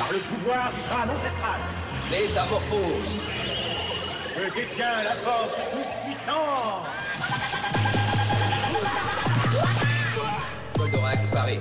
par le pouvoir du crâne ancestral. Métamorphose. Je détiens la force toute puissante. Goldorak paré.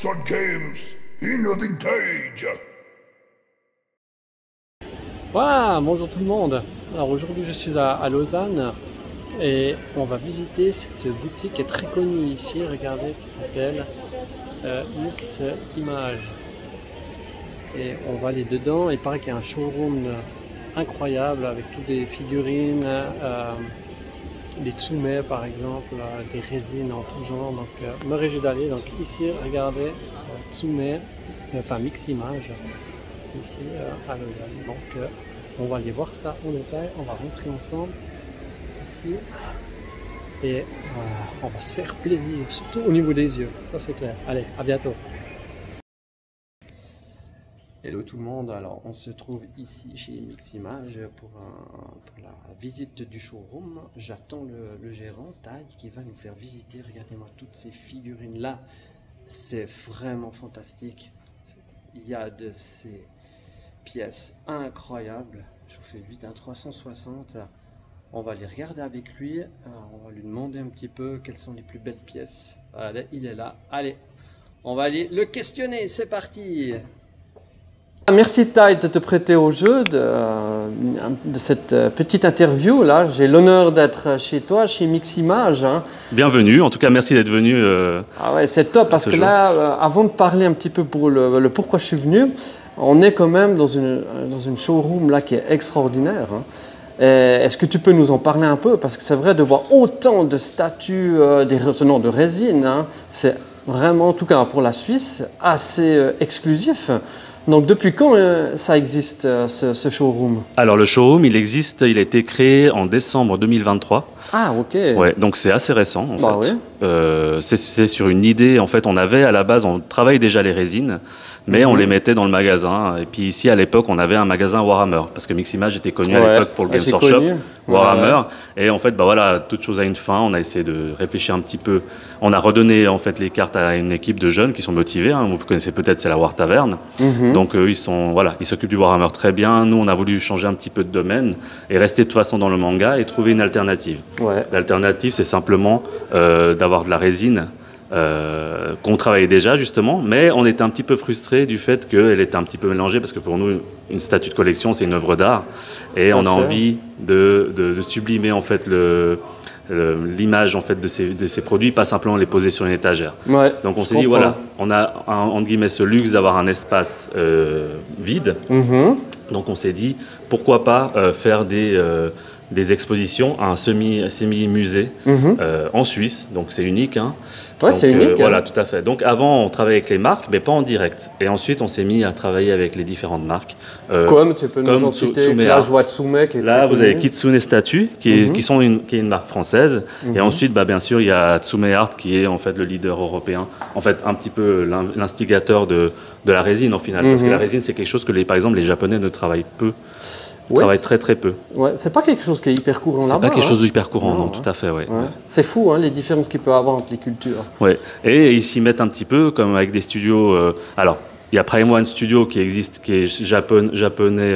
Toys Games in a Vintage. Voilà, bonjour tout le monde. Alors aujourd'hui je suis à Lausanne et on va visiter cette boutique qui est très connue ici, regardez, qui s'appelle Mix Images. Et on va aller dedans, il paraît qu'il y a un showroom incroyable avec toutes des figurines, des tsumé par exemple, des résines en tout genre, donc me réjouis d'aller. Donc ici, regardez, tsumé, enfin Mix Images, ici à Lausanne. Donc on va aller voir ça en détail, on va rentrer ensemble ici et on va se faire plaisir, surtout au niveau des yeux, ça c'est clair. Allez, à bientôt. Hello tout le monde, alors on se trouve ici chez Mix Images pour la visite du showroom. J'attends le gérant Tai qui va nous faire visiter. Regardez-moi toutes ces figurines là, c'est vraiment fantastique. Il y a de ces pièces incroyables. Je vous fais 8 à 360. On va les regarder avec lui, on va lui demander un petit peu quelles sont les plus belles pièces. Allez, il est là, allez, on va aller le questionner, c'est parti. Merci Tai de te prêter au jeu de cette petite interview là. J'ai l'honneur d'être chez toi, chez Mix Images. Hein. Bienvenue, en tout cas merci d'être venu. Ah ouais, c'est top parce que là, avant de parler un petit peu pour le pourquoi je suis venu, on est quand même dans une showroom là qui est extraordinaire. Hein. Est-ce que tu peux nous en parler un peu? Parce que c'est vrai de voir autant de statues, de résine, hein, c'est vraiment, en tout cas pour la Suisse, assez exclusif. Donc depuis quand ça existe ce showroom? Alors le showroom il existe, il a été créé en décembre 2023. Ah ok. Ouais, donc c'est assez récent en fait. Oui. C'est sur une idée, en fait on avait à la base, on travaille déjà les résines, mais on les mettait dans le magasin. Et puis ici à l'époque on avait un magasin Warhammer, parce que Mix Images était connu à l'époque pour le Games Workshop, Warhammer. Et en fait bah voilà, toute chose a une fin, on a essayé de réfléchir un petit peu. On a redonné en fait les cartes à une équipe de jeunes qui sont motivés, hein. Vous connaissez peut-être, c'est la War Taverne. Donc ils s'occupent du Warhammer très bien. Nous on a voulu changer un petit peu de domaine et rester de toute façon dans le manga et trouver une alternative. Ouais. L'alternative c'est simplement d'avoir de la résine qu'on travaillait déjà justement, mais on était un petit peu frustré du fait qu'elle était un petit peu mélangée, parce que pour nous une statue de collection c'est une œuvre d'art et on a envie de sublimer en fait l'image en fait de ces produits, pas simplement les poser sur une étagère. Ouais, donc on s'est dit voilà, on a entre guillemets ce luxe d'avoir un espace vide. Donc on s'est dit pourquoi pas faire des expositions à un semi-musée en Suisse, donc c'est unique. Hein. Ouais, c'est unique. Voilà, tout à fait. Donc avant, on travaillait avec les marques, mais pas en direct. Et ensuite, on s'est mis à travailler avec les différentes marques. Comme tu peux nous en citer, là, je vois Tsumé qui est là, vous avez Kitsune Statue, qui est une marque française. Et ensuite, bah, bien sûr, il y a Tsumé Art, qui est en fait le leader européen. En fait, un petit peu l'instigateur de la résine, en final. Parce que la résine, c'est quelque chose que, par exemple, les Japonais ne travaillent peu. On travaille très très peu. Ouais, c'est pas quelque chose qui est hyper courant là-bas. C'est pas quelque chose d'hyper courant, non, tout à fait, ouais. C'est fou, hein, les différences qu'il peut y avoir entre les cultures. Ouais, et ils s'y mettent un petit peu comme avec des studios. Alors, il y a Prime One Studio qui existe, qui est japonais,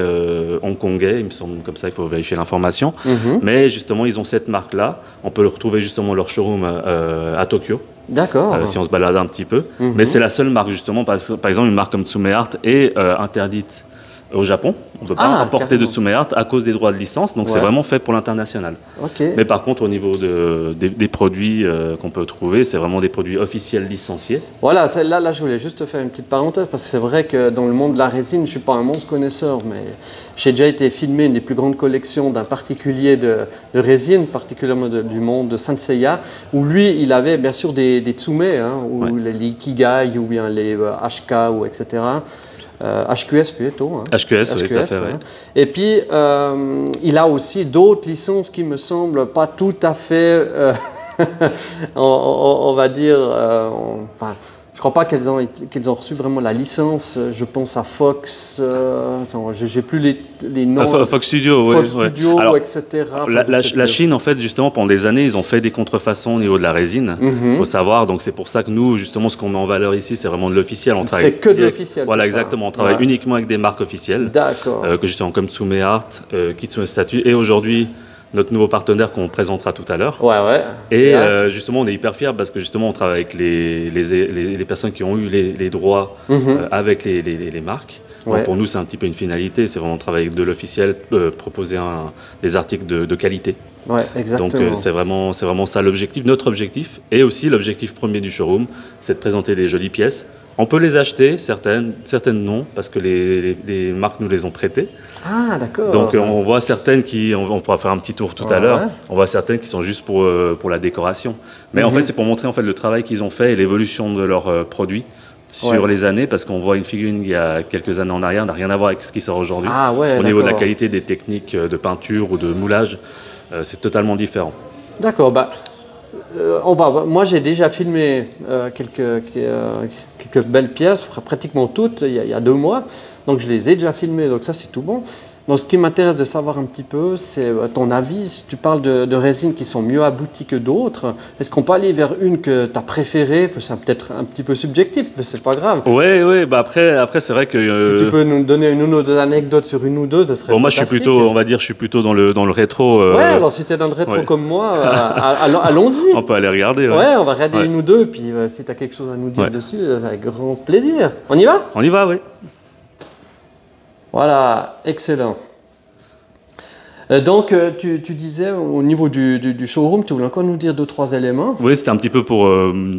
hongkongais, il me semble, comme ça, il faut vérifier l'information. Mais justement, ils ont cette marque-là. On peut le retrouver justement leur showroom à Tokyo. D'accord. Si on se balade un petit peu. Mais c'est la seule marque, justement. Par exemple, une marque comme Tsumé Art est interdite au Japon. On ne peut pas importer carrément. de Tsume Art à cause des droits de licence, donc c'est Ouais. vraiment fait pour l'international. Ok. Mais par contre, au niveau des produits qu'on peut trouver, c'est vraiment des produits officiels licenciés. Voilà, là, je voulais juste faire une petite parenthèse parce que c'est vrai que dans le monde de la résine, je ne suis pas un monstre connaisseur, mais j'ai déjà été filmer une des plus grandes collections d'un particulier de résine, particulièrement du monde de Sanseiya, où lui, il avait bien sûr des Tsume, hein, ou Ouais. les Ikigai, ou bien les HK, ou etc. HQS plutôt. Hein. HQS, oui, tout à fait. hein. Ouais. Et puis, il a aussi d'autres licences qui me semblent pas tout à fait, on va dire, enfin, je crois pas qu'elles ont reçu vraiment la licence. Je pense à Fox, attends, j'ai plus les noms. Fox Studio, oui. Fox Studio, Alors, etc. Enfin, la Chine, en fait, justement, pendant des années, ils ont fait des contrefaçons au niveau de la résine. Il faut savoir, donc c'est pour ça que nous, justement, ce qu'on met en valeur ici, c'est vraiment de l'officiel. C'est que de l'officiel. Voilà, c'est ça. exactement. On travaille uniquement avec des marques officielles, D'accord. que justement comme Tsume Art, Kitsune Statue, et aujourd'hui, notre nouveau partenaire qu'on présentera tout à l'heure. Ouais. Et justement, on est hyper fiers parce que justement, on travaille avec les personnes qui ont eu les droits avec les marques. Donc Ouais. pour nous, c'est un petit peu une finalité. C'est vraiment travailler avec de l'officiel, proposer des articles de qualité. Ouais, exactement. Donc c'est vraiment ça l'objectif, notre objectif. Et aussi l'objectif premier du showroom, c'est de présenter des jolies pièces. On peut les acheter, certaines non, parce que les marques nous les ont prêtées. Ah, d'accord. Donc on voit certaines on pourra faire un petit tour tout à l'heure. Ouais. On voit certaines qui sont juste pour la décoration. Mais en fait, c'est pour montrer en fait le travail qu'ils ont fait et l'évolution de leurs produits sur les années, parce qu'on voit une figurine il y a quelques années en arrière n'a rien à voir avec ce qui sort aujourd'hui. Ah ouais, Au niveau de la d'accord. qualité des techniques de peinture ou de moulage, c'est totalement différent. D'accord, moi j'ai déjà filmé quelques belles pièces, pratiquement toutes, il y a 2 mois. Donc je les ai déjà filmées, donc ça c'est tout bon. Donc ce qui m'intéresse de savoir un petit peu, c'est ton avis. Si tu parles de résines qui sont mieux abouties que d'autres, est-ce qu'on peut aller vers une que tu as préférée? C'est peut-être un petit peu subjectif, mais c'est pas grave. Ouais, bah après c'est vrai que... Si tu peux nous donner une ou deux anecdotes sur une ou deux, ça serait Bon, moi je suis fantastique. plutôt, on va dire, je suis plutôt dans le rétro. Ouais, alors si tu es dans le rétro comme moi, allons-y. On peut aller regarder. Ouais, on va regarder Ouais. une ou deux, puis si tu as quelque chose à nous dire Ouais. dessus, avec grand plaisir. On y va? On y va, oui. Voilà, excellent. Donc, tu disais au niveau du showroom, tu voulais encore nous dire 2-3 éléments? Oui, c'était un petit peu pour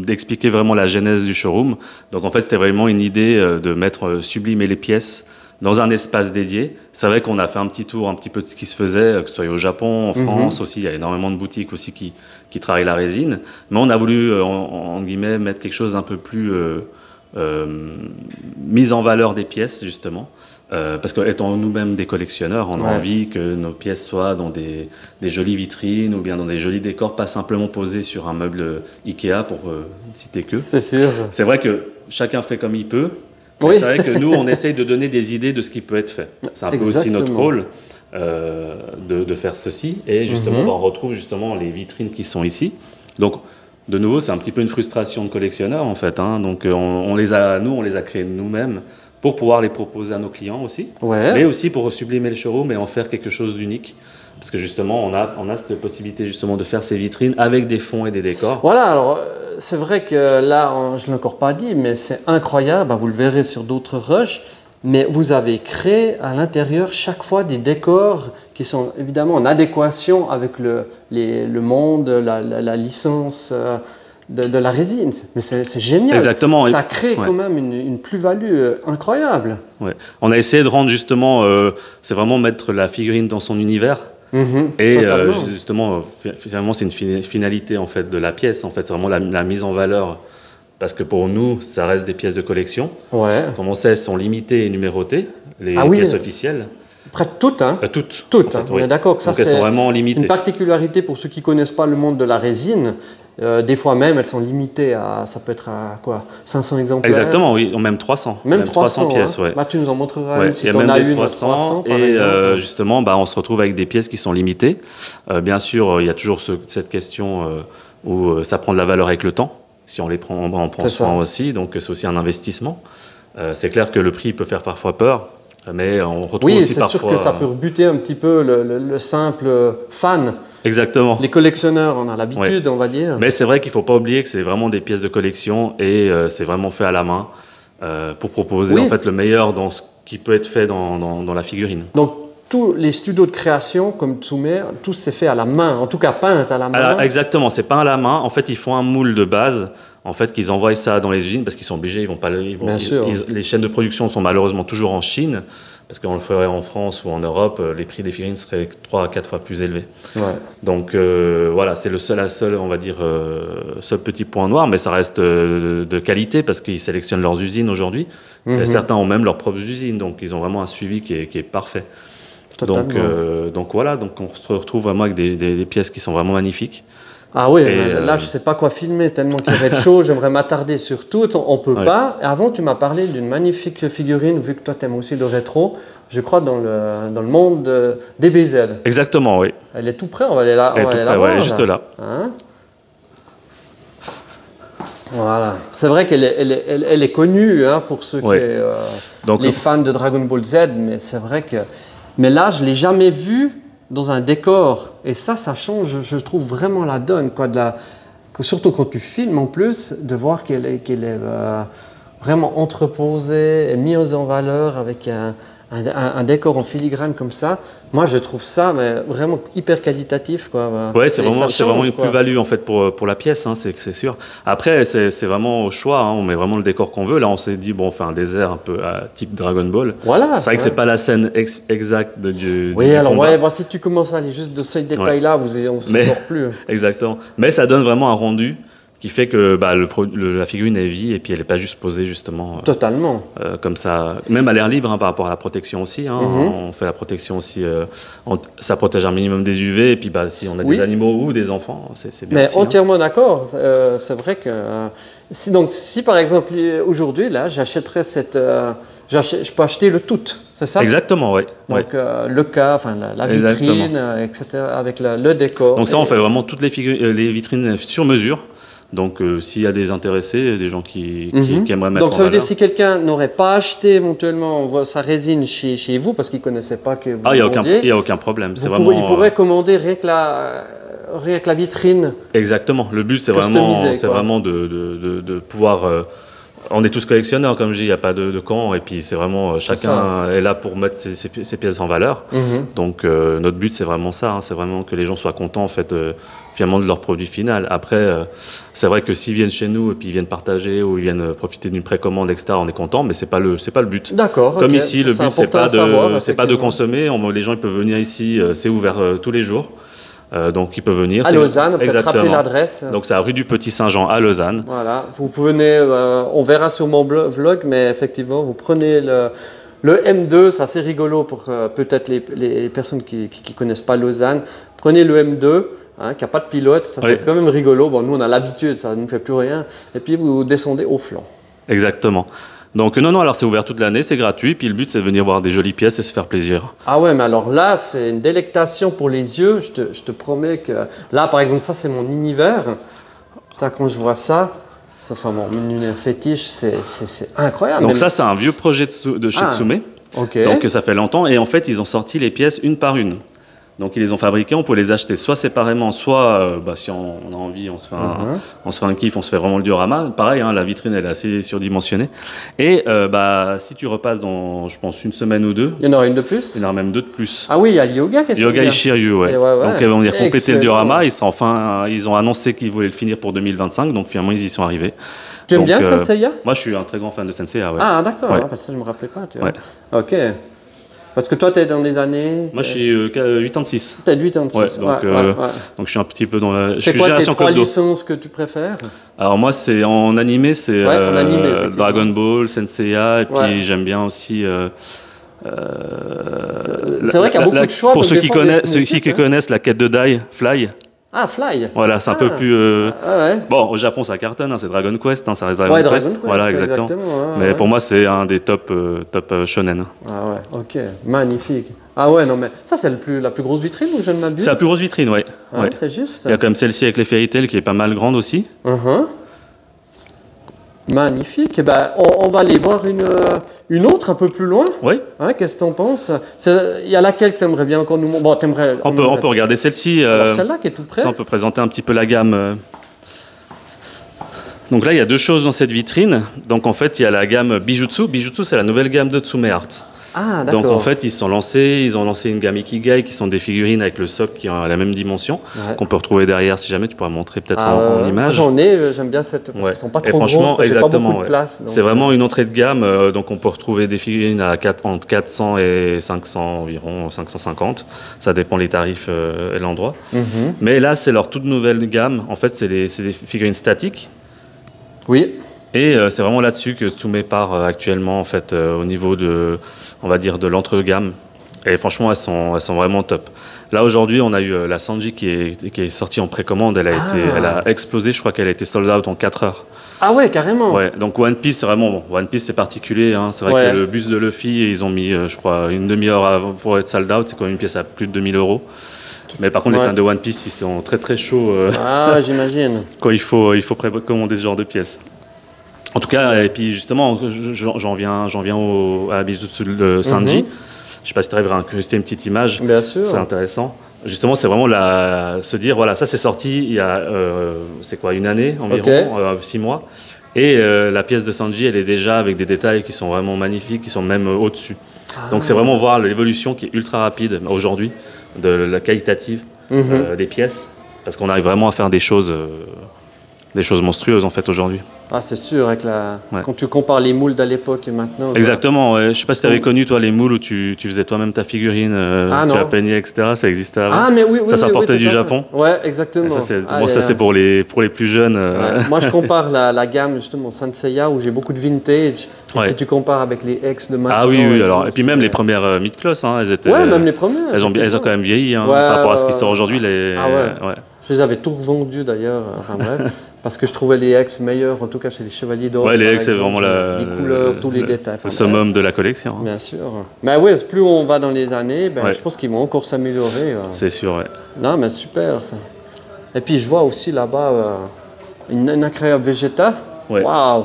expliquer vraiment la genèse du showroom. Donc en fait, c'était vraiment une idée de sublimer les pièces dans un espace dédié. C'est vrai qu'on a fait un petit tour, un petit peu de ce qui se faisait, que ce soit au Japon, en France aussi. Il y a énormément de boutiques aussi qui travaillent la résine. Mais on a voulu, en guillemets, mettre quelque chose d'un peu plus mise en valeur des pièces, justement. Parce qu'étant nous-mêmes des collectionneurs, on a envie que nos pièces soient dans des jolies vitrines ou bien dans des jolis décors, pas simplement posées sur un meuble Ikea, pour citer que. C'est sûr. C'est vrai que chacun fait comme il peut. Oui. C'est vrai que nous, on essaye de donner des idées de ce qui peut être fait. C'est un peu aussi notre rôle de faire ceci. Et justement, on retrouve justement les vitrines qui sont ici. Donc, de nouveau, c'est un petit peu une frustration de collectionneur, en fait. Hein. Donc, on les a créés nous-mêmes pour pouvoir les proposer à nos clients aussi. Ouais. Mais aussi pour sublimer le showroom et en faire quelque chose d'unique. Parce que justement, on a cette possibilité justement de faire ces vitrines avec des fonds et des décors. Voilà, alors c'est vrai que là, je ne l'ai encore pas dit, mais c'est incroyable, vous le verrez sur d'autres rushs, mais vous avez créé à l'intérieur chaque fois des décors qui sont évidemment en adéquation avec le monde, la licence de la résine. Mais c'est génial. Exactement. Ça crée quand même une plus-value incroyable. Ouais. On a essayé de rendre justement, c'est vraiment mettre la figurine dans son univers. Et justement, finalement, c'est une finalité en fait de la pièce. En fait, c'est vraiment la mise en valeur, parce que pour nous, ça reste des pièces de collection. Ouais. Comme on sait, elles sont limitées et numérotées, les pièces officielles. Presque toutes, hein? Toutes. Toutes, en fait, on est d'accord que ça, donc elles sont vraiment limitées. Une particularité pour ceux qui ne connaissent pas le monde de la résine. Des fois même, elles sont limitées à, ça peut être à quoi, 500 exemplaires? Exactement, oui, même 300. Même 300 pièces, hein. ouais. Bah, tu nous en montreras une si il y a tu en même as des une 300 par et exemple. justement, on se retrouve avec des pièces qui sont limitées. Bien sûr, il y a toujours cette question où ça prend de la valeur avec le temps. Si on les prend, on prend soin aussi, donc c'est aussi un investissement. C'est clair que le prix peut faire parfois peur, mais on retrouve aussi parfois... Oui, c'est sûr que ça peut rebuter un petit peu le simple fan. Exactement. Les collectionneurs, on a l'habitude, on va dire. Mais c'est vrai qu'il ne faut pas oublier que c'est vraiment des pièces de collection et c'est vraiment fait à la main pour proposer en fait le meilleur dans ce qui peut être fait dans la figurine. Donc, tous les studios de création, comme Tsume, tout c'est fait à la main, en tout cas peint à la main. Alors, exactement, c'est peint à la main. En fait, ils font un moule de base, en fait, qu'ils envoient ça dans les usines parce qu'ils sont obligés, ils vont pas Bien sûr. les chaînes de production sont malheureusement toujours en Chine, parce qu'on le ferait en France ou en Europe, les prix des figurines seraient 3 à 4 fois plus élevés. Ouais. Donc voilà, c'est le seul, on va dire, seul petit point noir, mais ça reste de qualité parce qu'ils sélectionnent leurs usines aujourd'hui. Et certains ont même leurs propres usines, donc ils ont vraiment un suivi qui est parfait. Donc voilà, donc on se retrouve vraiment avec des pièces qui sont vraiment magnifiques. Ah oui, là je sais pas quoi filmer tellement qu'il va être chaud, j'aimerais m'attarder sur tout, on peut pas. Et avant tu m'as parlé d'une magnifique figurine, vu que toi tu aimes aussi le rétro, je crois dans le monde DBZ. Exactement, oui. Elle est tout près, on va aller là. Elle est tout près, voir, ouais, juste là. Hein, voilà, c'est vrai qu'elle est connue hein, pour ceux qui Donc, les fans de Dragon Ball Z, mais c'est vrai que... Mais là, je ne l'ai jamais vue dans un décor. Et ça change, je trouve vraiment la donne. Quoi, surtout quand tu filmes en plus, de voir qu'elle est vraiment entreposée et mise en valeur avec un décor en filigrane comme ça. Moi, je trouve ça mais vraiment hyper qualitatif. Oui, c'est vraiment une plus-value en fait pour la pièce, hein, c'est sûr. Après, c'est vraiment au choix. Hein, on met vraiment le décor qu'on veut. Là, on s'est dit, bon, on fait un désert un peu type Dragon Ball. Voilà, c'est vrai que c'est pas la scène exacte du oui, alors combat. bon, si tu commences à aller juste de ces détails-là, on ne sort plus. Exactement. Mais ça donne vraiment un rendu qui fait que la figurine est vie et puis elle n'est pas juste posée justement totalement comme ça, même à l'air libre hein, par rapport à la protection aussi. Hein, on fait la protection aussi, ça protège un minimum des UV et puis si on a des animaux ou des enfants, c'est bien. Mais aussi, entièrement d'accord. C'est vrai que si par exemple aujourd'hui là, j'achèterais je peux acheter le tout, c'est ça? Exactement, oui. Donc le cas, enfin la vitrine, etc. avec le décor. Donc ça, on fait vraiment toutes les vitrines sur mesure. Donc, s'il y a des intéressés, des gens qui aimeraient mettre donc, ça veut dire valeur. si quelqu'un n'aurait pas acheté éventuellement sa résine chez vous, parce qu'il ne connaissait pas que vous il n'y a aucun problème. Il pourrait commander rien que la vitrine. Exactement. Le but, c'est vraiment de pouvoir... on est tous collectionneurs, comme je dis, il n'y a pas de camp. Et puis, c'est vraiment... chacun est là pour mettre ses pièces en valeur. Donc, notre but, c'est vraiment ça. Hein, c'est vraiment que les gens soient contents, en fait... finalement de leur produit final. Après, c'est vrai que s'ils viennent chez nous et puis ils viennent partager ou ils viennent profiter d'une précommande, etc., on est content, mais c'est pas le but. D'accord. Comme ici, le but c'est pas de consommer. Les gens ils peuvent venir ici, c'est ouvert tous les jours. Donc ils peuvent venir. À Lausanne, peut-être rappeler l'adresse. Donc c'est à rue du Petit Saint-Jean à Lausanne. Voilà. Vous venez, on verra sur mon vlog, mais effectivement, vous prenez le M2, c'est assez rigolo pour peut-être les personnes qui connaissent pas Lausanne. Prenez le M2. Hein, qui n'a pas de pilote, ça fait quand même rigolo. Bon, nous, on a l'habitude, ça ne nous fait plus rien. Et puis, vous descendez au flanc. Exactement. Donc, non, alors c'est ouvert toute l'année, c'est gratuit. Puis le but, c'est de venir voir des jolies pièces et se faire plaisir. Ah ouais, mais alors là, c'est une délectation pour les yeux. Je te promets que... Là, par exemple, ça, c'est mon univers. Quand je vois ça, enfin, mon univers fétiche, c'est incroyable. Donc ça, c'est un vieux projet de chez Tsume. Okay. Donc, ça fait longtemps. Et en fait, ils ont sorti les pièces une par une. Donc ils les ont fabriqués, on peut les acheter soit séparément, soit si on a envie, on se fait un kiff, on se fait vraiment le diorama. Pareil, hein, la vitrine elle est assez surdimensionnée. Et si tu repasses dans, je pense, une semaine ou deux, il y en aura une de plus. Il y en aura même deux de plus. Ah oui, il y a Yoga qui est Yoga Ishiryu, ouais. Donc ils vont venir compléter le diorama. Ils ont annoncé qu'ils voulaient le finir pour 2025, donc finalement ils y sont arrivés. Tu aimes bien Senseiya? Moi je suis un très grand fan de Senseiya, ouais. Ah d'accord, parce que ça je ne me rappelais pas. Tu vois. Ok. Parce que toi, tu es dans des années... Moi, je suis 86. Tu es 86, donc je suis un petit peu dans la... C'est quoi tes 3 licences que tu préfères? Alors moi, c'est en animé, c'est Dragon Ball, Senseiya, et puis j'aime bien aussi... c'est vrai qu'il y a beaucoup de choix. Pour ceux qui connaissent la quête de Dai, Fly. Ah, Fly. Voilà, c'est un peu plus... Bon, au Japon, ça cartonne, hein, c'est Dragon Quest, hein, ça reste Dragon Quest. Voilà, exactement. Mais pour moi, c'est un des top shonen. Ah ouais, ok, magnifique. Ah ouais, non mais ça, c'est la plus grosse vitrine ou je ne m'abuse? C'est la plus grosse vitrine, ouais. C'est juste. Il y a quand même celle-ci avec les Fairy Tail qui est pas mal grande aussi. Magnifique. On va aller voir une autre un peu plus loin. Oui. Hein, qu'est-ce que tu en penses? Il y a laquelle que tu aimerais bien encore nous montrer? Bon, on peut regarder celle-ci. Celle-là qui est tout près. Ça, on peut présenter un petit peu la gamme. Donc là, il y a deux choses dans cette vitrine. Donc en fait, il y a la gamme Bijutsu. Bijutsu, c'est la nouvelle gamme de Tsume Art. Ah, d'accord. Donc en fait, ils ont lancé une gamme Ikigai qui sont des figurines avec le socle qui ont la même dimension, qu'on peut retrouver derrière si jamais tu pourras montrer peut-être en image. J'en ai, j'aime bien cette, parce qu'elles sont pas trop grosses, parce que j'ai pas beaucoup de place. C'est vraiment une entrée de gamme, donc on peut retrouver des figurines entre 400 et 500 environ, 550, ça dépend les tarifs et l'endroit. Mais là, c'est leur toute nouvelle gamme, en fait, c'est des figurines statiques. Oui. Et c'est vraiment là-dessus que Tsume part actuellement, en fait, au niveau de, on va dire, de l'entre-gamme. Et franchement, elles sont vraiment top. Là, aujourd'hui, on a eu la Sanji qui est sortie en précommande. Elle a explosé. Je crois qu'elle a été sold out en 4 heures. Ah ouais, carrément. Ouais, donc One Piece, c'est vraiment bon. One Piece, c'est particulier. Hein. C'est vrai que le buste de Luffy, ils ont mis, je crois, une demi-heure pour être sold out. C'est quand même une pièce à plus de 2000 €. Mais par contre, les fans de One Piece, ils sont très très chauds. J'imagine. Quand il faut précommander ce genre de pièces. En tout cas, et puis justement, j'en viens à la Bijutsu de Sanji. Je ne sais pas si tu arriveras à incruster une petite image. Bien sûr. C'est intéressant. Justement, c'est vraiment se dire, voilà, ça c'est sorti il y a, c'est quoi, une année environ, 6 mois. Et la pièce de Sanji, elle est déjà avec des détails qui sont vraiment magnifiques, qui sont même au-dessus. Donc c'est vraiment voir l'évolution qui est ultra rapide aujourd'hui, de la qualitative des pièces, parce qu'on arrive vraiment à faire des choses monstrueuses en fait aujourd'hui. Ah, c'est sûr, avec quand tu compares les moules d'à l'époque et maintenant. Exactement, ouais. Je ne sais pas si tu avais connu, toi, les moules où tu faisais toi-même ta figurine, tu la peignais, etc. Ça existait avant. Ah, mais oui, ça sortait du Japon. Ouais, exactement. Ça, c'est pour les plus jeunes. Moi, je compare la gamme, justement, Sanseiya, où j'ai beaucoup de vintage. Et si tu compares avec les ex de maintenant. Ah oui, alors. Et puis même les premières Mid-Cloth, elles étaient. Ouais, même les premières. Elles ont quand même vieilli par rapport à ce qui sort aujourd'hui. Je les avais tout revendus d'ailleurs, enfin bref, parce que je trouvais les ex meilleurs, en tout cas chez les Chevaliers d'Or. Ouais, les ex, c'est vraiment les couleurs, tous les détails. Le summum de la collection. Bien sûr. Mais oui, plus on va dans les années, je pense qu'ils vont encore s'améliorer. C'est sûr, ouais. Non, mais super ça. Et puis je vois aussi là-bas une incroyable Vegeta. Ouais. Waouh!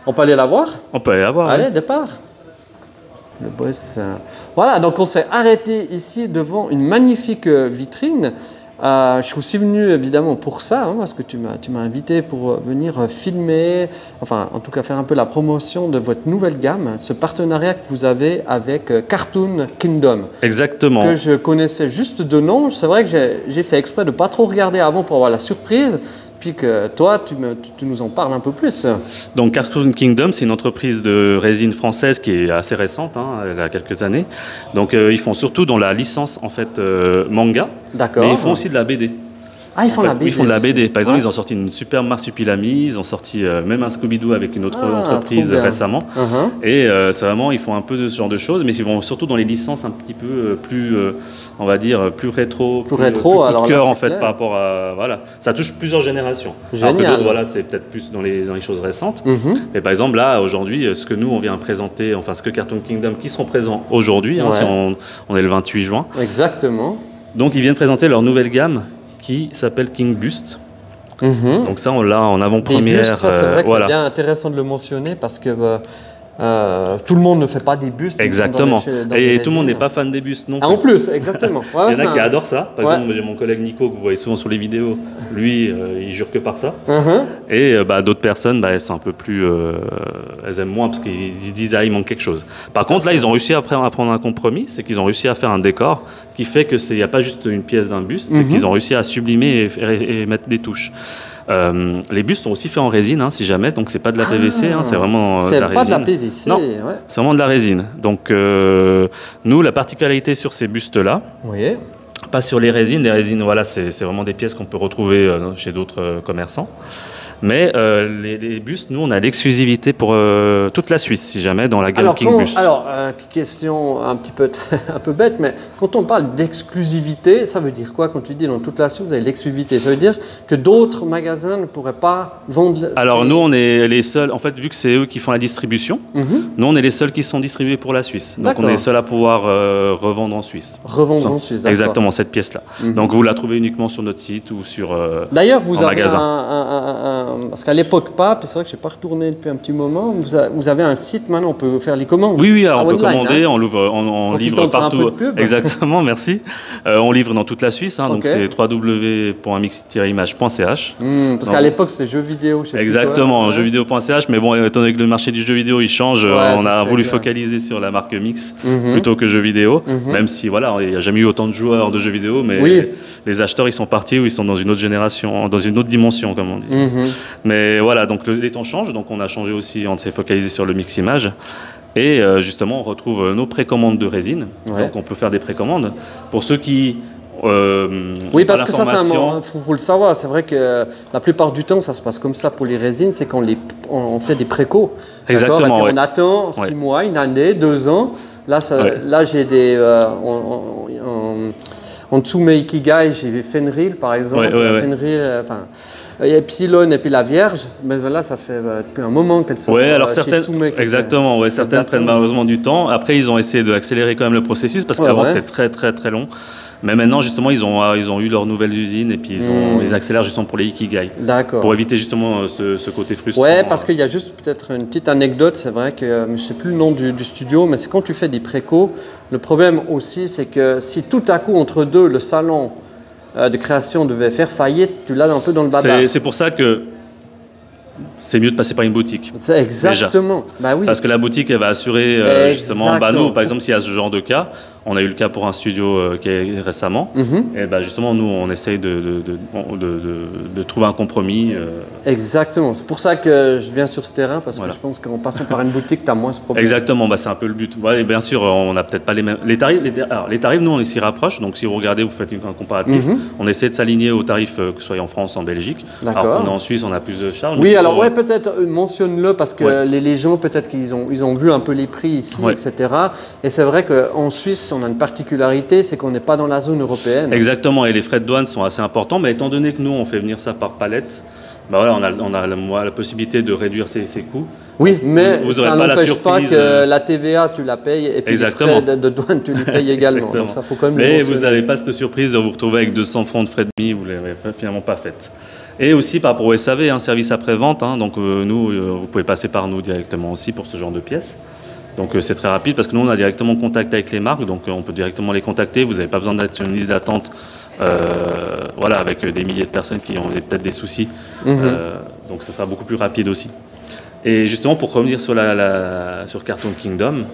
On peut aller la voir? On peut aller la voir. Allez, départ. Le boss. Voilà, donc on s'est arrêté ici devant une magnifique vitrine. Je suis aussi venu évidemment pour ça, parce que tu m'as invité pour venir filmer, enfin en tout cas faire un peu la promotion de votre nouvelle gamme, ce partenariat que vous avez avec Cartoon Kingdom. Exactement. Que je connaissais juste de nom. C'est vrai que j'ai fait exprès de ne pas trop regarder avant pour avoir la surprise. Puis que toi, tu nous en parles un peu plus. Donc Cartoon Kingdom, c'est une entreprise de résine française qui est assez récente, elle a quelques années. Donc ils font surtout dans la licence en fait manga, mais ils font aussi de la BD. Ah, ils font la BD. Oui, ils font de la BD. Par exemple, ils ont sorti une superbe Marsupilami, ils ont sorti même un Scooby-Doo avec une autre entreprise récemment. Et c'est vraiment, ils font un peu de ce genre de choses, mais ils vont surtout dans les licences un petit peu plus, on va dire, plus rétro, plus coup de cœur en fait par rapport à voilà. Ça touche plusieurs générations. Génial. Alors que d'autres, voilà, c'est peut-être plus dans les choses récentes. Mais par exemple là, aujourd'hui, ce que nous on vient présenter, enfin ce que Cartoon Kingdom qui seront présents aujourd'hui, si on est le 28 juin. Exactement. Donc ils viennent présenter leur nouvelle gamme qui s'appelle King Bust. Donc ça, on l'a en avant-première. Ça, c'est vrai que c'est bien intéressant de le mentionner parce que tout le monde ne fait pas des bustes. Exactement. Et tout le monde n'est pas fan des bustes non plus. En plus, exactement. Il y en a qui adorent ça. Par exemple, j'ai mon collègue Nico que vous voyez souvent sur les vidéos. Lui, il jure que par ça. Et d'autres personnes, elles sont un peu plus... elles aiment moins parce qu'ils disent il manque quelque chose. Par contre, là, ils ont réussi à prendre un compromis. C'est qu'ils ont réussi à faire un décor qui fait qu'il n'y a pas juste une pièce d'un buste. C'est qu'ils ont réussi à sublimer et mettre des touches. Les bustes sont aussi faits en résine, si jamais, donc c'est pas de la PVC, c'est vraiment de la résine. C'est pas de la PVC, non, c'est vraiment de la résine. Donc nous, la particularité sur ces bustes-là, pas sur les résines, voilà, c'est vraiment des pièces qu'on peut retrouver chez d'autres commerçants. Mais les bustes, nous, on a l'exclusivité pour toute la Suisse, si jamais, dans la gamme King Bust. Alors, question un petit peu un peu bête, mais quand on parle d'exclusivité, ça veut dire quoi quand tu dis dans toute la Suisse, vous avez l'exclusivité? Ça veut dire que d'autres magasins ne pourraient pas vendre... Alors, nous, on est les seuls, en fait, vu que c'est eux qui font la distribution, nous, on est les seuls qui sont distribués pour la Suisse. Donc, on est les seuls à pouvoir revendre en Suisse. Revendre en Suisse, d'accord. Exactement, cette pièce-là. Donc, vous la trouvez uniquement sur notre site ou sur D'ailleurs, vous avez magasin. parce qu'à l'époque pas, puis c'est vrai que je n'ai pas retourné depuis un petit moment. Vous avez un site maintenant, on peut faire les commandes. Oui, alors on peut online, commander, hein. on livre de faire un partout. peu de pub. Exactement, merci. On livre dans toute la Suisse, donc Ok. c'est www.mix-image.ch. Parce qu'à l'époque c'était jeux vidéo. Je sais plus Exactement, quoi. jeuxvideo.ch, mais bon, étant donné que le marché du jeu vidéo il change, Ouais, on a c'est voulu clair. focaliser sur la marque Mix plutôt que jeux vidéo, même si voilà, il n'y a jamais eu autant de joueurs de jeux vidéo, mais Oui. les acheteurs ils sont partis ou ils sont dans une autre génération, dans une autre dimension comme on dit. Mais voilà, donc les temps changent, donc on a changé aussi, on s'est focalisé sur le Mix Image. Et justement, on retrouve nos précommandes de résine. Ouais. Donc on peut faire des précommandes. Pour ceux qui Oui, ont parce pas que ça, l'information, faut le savoir. C'est vrai que la plupart du temps, ça se passe comme ça pour les résines, c'est qu'on on fait des précos. Exactement, D'accord. Et puis ouais. on attend 6 Ouais. mois, une année, 2 ans. Là, Ouais. là j'ai des. En dessous mes Ikigai, j'ai Fenrir par exemple. Ouais, ouais, ouais. Fenrir, il y a Epsilon et puis la Vierge. Mais là, ça fait depuis un moment qu'elles sont. ouais, alors chez certaines, Tsume, qui exactement, ouais, certaines Exactement. prennent malheureusement du temps. Après, ils ont essayé d'accélérer quand même le processus parce Ouais, qu'avant ouais. c'était très très très long. Mais maintenant, justement, ils ont eu leurs nouvelles usines et puis ils accélèrent justement pour les Ikigai. D'accord. Pour éviter justement ce côté frustrant. Ouais, parce qu'il y a juste peut-être une petite anecdote, c'est vrai que je ne sais plus le nom du studio, mais c'est quand tu fais des précos, le problème aussi c'est que si tout à coup entre deux le salon de création devait faire faillite, tu l'as un peu dans le baba. C'est pour ça que c'est mieux de passer par une boutique. C'est exactement. Bah oui. Parce que la boutique, elle va assurer justement, nous, par exemple, s'il y a ce genre de cas, on a eu le cas pour un studio qui est récemment, et justement, nous, on essaye de trouver un compromis. Exactement. C'est pour ça que je viens sur ce terrain, parce Voilà. que je pense qu'en passant par une boutique, tu as moins ce problème. Exactement, c'est un peu le but. Ouais, et bien sûr, on n'a peut-être pas les mêmes. Les tarifs, nous, on s'y rapproche. Donc, si vous regardez, vous faites un comparatif. On essaie de s'aligner aux tarifs, que ce soit en France, en Belgique. D'accord. Alors qu'on est en Suisse, on a plus de charges. Oui, alors ouais, peut-être mentionne-le parce que Ouais. les gens, peut-être qu'ils ont vu un peu les prix ici, Ouais. etc. Et c'est vrai qu'en Suisse, on a une particularité, c'est qu'on n'est pas dans la zone européenne. Exactement, et les frais de douane sont assez importants. Mais étant donné que nous, on fait venir ça par palette, voilà, on a la possibilité de réduire ses coûts. Oui, mais vous aurez ça pas la n'empêche pas surprise, que la TVA, tu la payes, et puis Exactement. les frais de douane, tu les payes également. Exactement. Donc ça, faut quand même le Mais mentionner. vous n'avez pas cette surprise de vous retrouver avec 200 francs de frais de mise, vous ne l'avez finalement pas faite. Et aussi par rapport au SAV, un service après-vente, donc nous, vous pouvez passer par nous directement aussi pour ce genre de pièces. Donc c'est très rapide parce que nous, on a directement contact avec les marques, donc on peut directement les contacter. Vous n'avez pas besoin d'être sur une liste d'attente voilà, avec des milliers de personnes qui ont peut-être des soucis. Donc ça sera beaucoup plus rapide aussi. Et justement, pour revenir sur, sur Cartoon Kingdom,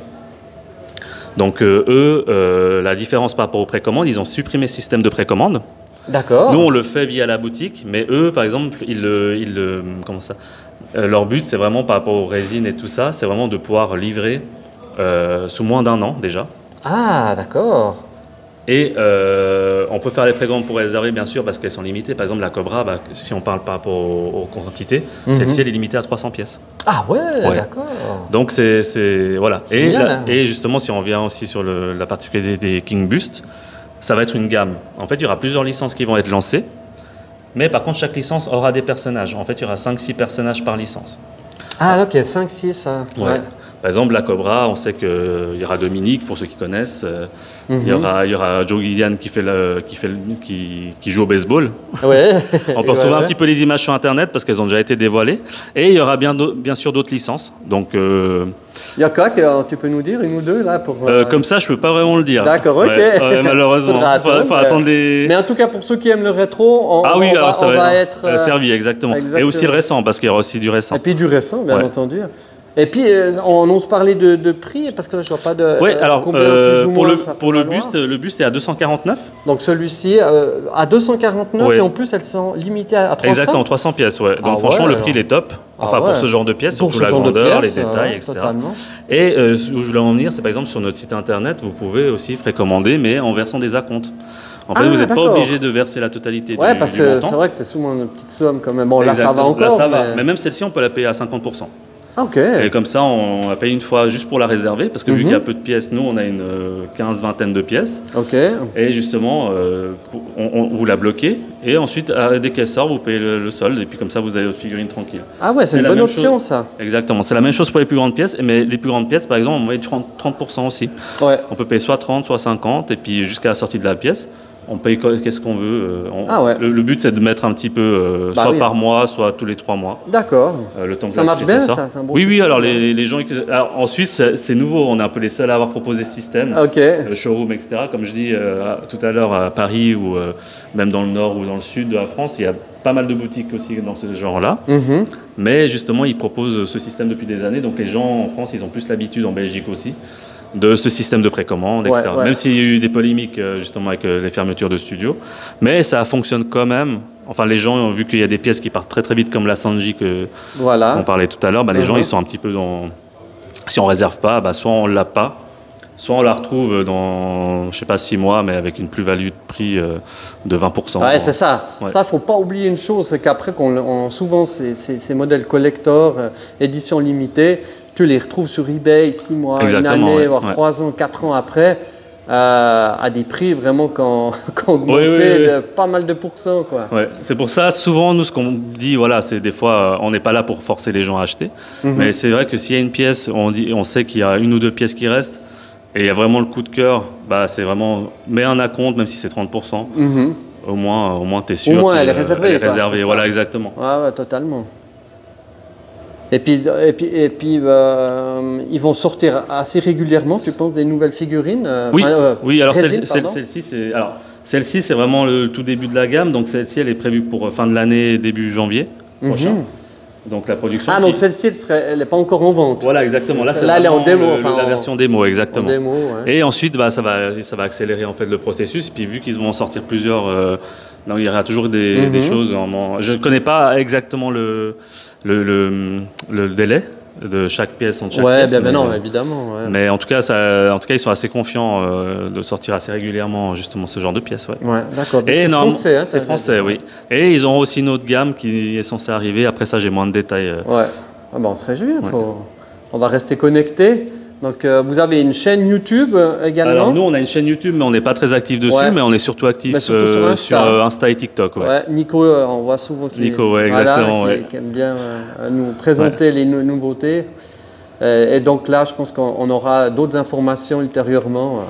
donc la différence par rapport aux précommandes, ils ont supprimé ce système de précommande. D'accord. Nous, on le fait via la boutique, mais eux, par exemple, comment ça leur but, c'est vraiment par rapport aux résines et tout ça, c'est vraiment de pouvoir livrer sous moins d'1 an déjà. Ah, d'accord. Et on peut faire des précommandes pour réserver, bien sûr, parce qu'elles sont limitées. Par exemple, la Cobra, si on parle par rapport aux quantités, celle-ci, elle est limitée à 300 pièces. Ah ouais, Ouais. d'accord. Donc, voilà. Génial. Et justement, si on revient aussi sur la particularité des King Bust, ça va être une gamme. En fait, il y aura plusieurs licences qui vont être lancées. Mais par contre, chaque licence aura des personnages. En fait, il y aura 5-6 personnages par licence. Ah, ok, 5-6, ça. Ouais. Par exemple, la Cobra, on sait qu'il y aura Dominique, pour ceux qui connaissent. Il y aura Joe Gillian qui joue au baseball. Ouais. On peut retrouver un petit peu les images sur Internet parce qu'elles ont déjà été dévoilées. Et il y aura bien sûr d'autres licences. Donc, Il y a quoi que tu peux nous dire, une ou deux là pour, comme ça, je ne peux pas vraiment le dire. D'accord, ok. Ouais, malheureusement. Faudra Il faut attendre les... Mais en tout cas, pour ceux qui aiment le rétro, on va être servi, exactement. Et aussi le récent, parce qu'il y aura aussi du récent. Et puis du récent, bien Ouais. entendu. Et puis, on ose parler de prix, parce que là, je ne vois pas de... Oui, alors, combien plus ou moins ça pour peut le valoir. buste est à 249. Donc celui-ci, à 249, Ouais. et en plus, elles sont limitées à 300. Exactement, 300 pièces, ouais. Donc Ah franchement, ouais, le prix, il est top. Enfin, ouais. pour ce genre de pièces, Pour surtout ce la genre de grandeur, pièces, les détails, etc. totalement. Et où je voulais en venir, c'est par exemple sur notre site internet, vous pouvez aussi précommander, mais en versant des acomptes. En fait, Ah, vous n'êtes pas d'accord. obligé de verser la totalité Ouais, du parce du que montant. c'est vrai que c'est souvent une petite somme quand même. Bon, là, ça va Exactement. encore. Là, ça va. mais- Mais même celle-ci, on peut la payer à 50%. Ah, ok. Et comme ça, on la paye une fois juste pour la réserver, parce que vu qu'il y a peu de pièces, nous, on a une 15-20 de pièces. Ok. Et justement, vous la bloquez, et ensuite, dès qu'elle sort, vous payez le solde, et puis comme ça, vous avez votre figurine tranquille. Ah ouais, c'est C'est une la bonne même option, chose. ça. Exactement. C'est la même chose pour les plus grandes pièces, mais les plus grandes pièces, par exemple, on met 30% aussi. Ouais. On peut payer soit 30, soit 50, et puis jusqu'à la sortie de la pièce. On paye qu'est-ce qu'on veut. Ah ouais. Le but, c'est de mettre un petit peu, Bah soit oui. par mois, soit tous les 3 mois. D'accord. Le temps que Ça la marche pièce bien, sorte. ça, c'est un bon Oui, oui, système, alors ouais. les gens... Alors, en Suisse, c'est nouveau, on est un peu les seuls à avoir proposé ce système. Ok. Showroom, etc. Comme je dis tout à l'heure à Paris ou même dans le nord ou dans le sud de la France, il y a pas mal de boutiques aussi dans ce genre-là. Mhm. Mais justement, ils proposent ce système depuis des années. Donc les gens en France, ils ont plus l'habitude, en Belgique aussi, de ce système de précommande, etc. Ouais, ouais. Même s'il y a eu des polémiques justement avec les fermetures de studios. Mais ça fonctionne quand même. Enfin, les gens, vu qu'il y a des pièces qui partent très très vite, comme la Sanji Voilà. on parlait tout à l'heure, les gens, ils sont un petit peu dans... Si on réserve pas, soit on l'a pas, soit on la retrouve dans, je sais pas, 6 mois, mais avec une plus-value de prix de 20%. Ouais, c'est ça. Ouais. Ça, faut pas oublier une chose, c'est qu'après, souvent, ces modèles collector, édition limitée, tu les retrouves sur eBay 6 mois, Exactement, une année, ouais, voire ouais. 3 ans, 4 ans après, à des prix vraiment qui ont augmenté Oui, oui, oui. de pas mal de pourcents, quoi. Ouais, c'est pour ça, souvent, nous, ce qu'on dit, voilà, c'est des fois, on n'est pas là pour forcer les gens à acheter. Mais c'est vrai que s'il y a une pièce, on sait qu'il y a 1 ou 2 pièces qui restent, et il y a vraiment le coup de cœur, c'est vraiment, mets un acompte, même si c'est 30%, au moins tu es sûr. Au moins, que, elle est réservée, Elle est quoi, réservée, c'est ça. voilà, exactement. Ouais, totalement. Et puis, ils vont sortir assez régulièrement, tu penses, des nouvelles figurines Oui, oui, alors résine, celle-ci, c'est vraiment le tout début de la gamme. Donc celle-ci, elle est prévue pour fin de l'année, début janvier prochain. Donc la production. Ah, donc celle-ci, elle n'est pas encore en vente. Voilà, exactement. Là, c'est Là, elle est en vraiment démo. la version démo, exactement. En démo, ouais. Et ensuite, ça va accélérer en fait le processus. Et puis vu qu'ils vont en sortir plusieurs, donc il y aura toujours des choses. Je ne connais pas exactement le délai de chaque pièce entre chaque pièce. Ouais, non, évidemment. Ouais. Mais en tout cas, ils sont assez confiants de sortir assez régulièrement justement ce genre de pièces. Ouais. Ouais, d'accord. Et C'est français, hein, c'est français, oui. Et ils ont aussi une autre gamme qui est censée arriver. Après ça, j'ai moins de détails. Ouais. Ah on se réjouit. On va rester connectés. Donc, vous avez une chaîne YouTube également. Alors nous, on a une chaîne YouTube, mais on n'est pas très actif dessus, Ouais. mais on est surtout actif Mais surtout sur Insta. sur Insta et TikTok. Ouais. Ouais, Nico, on voit souvent qu'il exactement, qui aime bien nous présenter les nouveautés. Et donc là, je pense qu'on aura d'autres informations ultérieurement,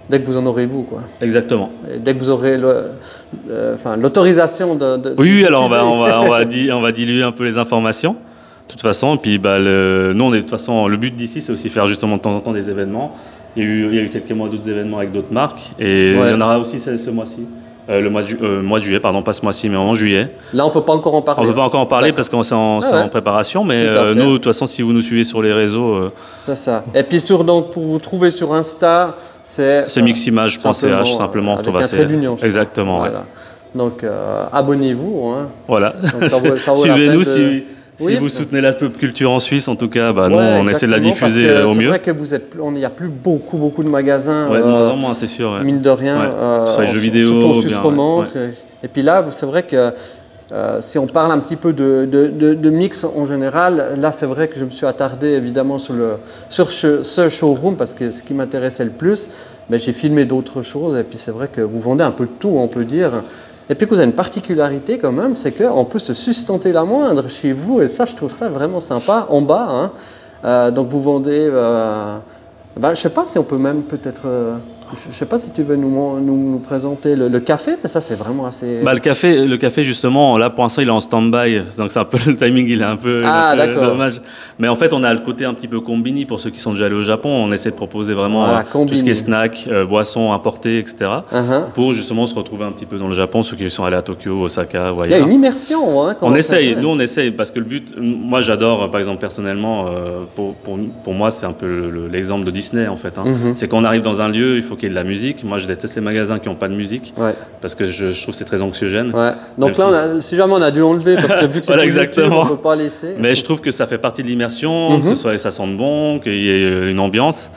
dès que vous en aurez vous, quoi. Exactement. Et dès que vous aurez l'autorisation de Oui, alors diffuser. on va diluer un peu les informations. De toute façon, et puis nous, de toute façon, le but d'ici, c'est aussi faire justement de temps en temps des événements. Il y a eu quelques mois d'autres événements avec d'autres marques, et il y en aura aussi ce mois-ci. Le mois de juillet, pardon, pas ce mois-ci, mais en juillet. Là, on ne peut pas encore en parler. On ne peut pas encore en parler parce qu'on est en préparation, mais nous, de toute façon, si vous nous suivez sur les réseaux... C'est ça. Et puis, pour vous trouver sur Insta, c'est miximage.ch, simplement. Avec un trait d'union. Exactement, voilà. Donc, abonnez-vous. Hein. Voilà. Suivez-nous si vous soutenez la pop culture en Suisse, en tout cas, nous, on essaie de la diffuser au mieux. C'est vrai qu'il n'y a plus beaucoup de magasins. De moins en moins, c'est sûr. Ouais. Mine de rien. Sur les jeux vidéo. Surtout en Suisse romande. Ouais. Et puis là, c'est vrai que si on parle un petit peu de mix en général, là, c'est vrai que je me suis attardé évidemment sur ce showroom parce que ce qui m'intéressait le plus, mais j'ai filmé d'autres choses. Et puis c'est vrai que vous vendez un peu de tout, on peut dire. Et puis que vous avez une particularité quand même, c'est qu'on peut se sustenter la moindre chez vous, et ça, je trouve ça vraiment sympa, en bas. Hein. Donc vous vendez, je ne sais pas si on peut même peut-être, je ne sais pas si tu veux nous présenter le café, mais ça c'est vraiment assez... Le café justement, là pour l'instant il est en stand-by, donc c'est un peu le timing, il est un peu dommage. Mais en fait on a le côté un petit peu combini pour ceux qui sont déjà allés au Japon, on essaie de proposer vraiment tout ce qui est snacks, boissons importées, etc. Pour justement se retrouver un petit peu dans le Japon, ceux qui sont allés à Tokyo, Osaka ou ailleurs. Il y a une immersion. Hein, on essaye, parce que le but, moi j'adore par exemple personnellement, pour moi c'est un peu l'exemple de Disney en fait. Hein. C'est qu'on arrive dans un lieu, il faut qu'il y ait de la musique. Moi, je déteste les magasins qui n'ont pas de musique parce que je trouve que c'est très anxiogène. Ouais. Donc là, si jamais on a dû enlever parce que vu que c'est exactement. On ne peut pas laisser. Mais je trouve que ça fait partie de l'immersion, que ça sente bon, qu'il y ait une ambiance.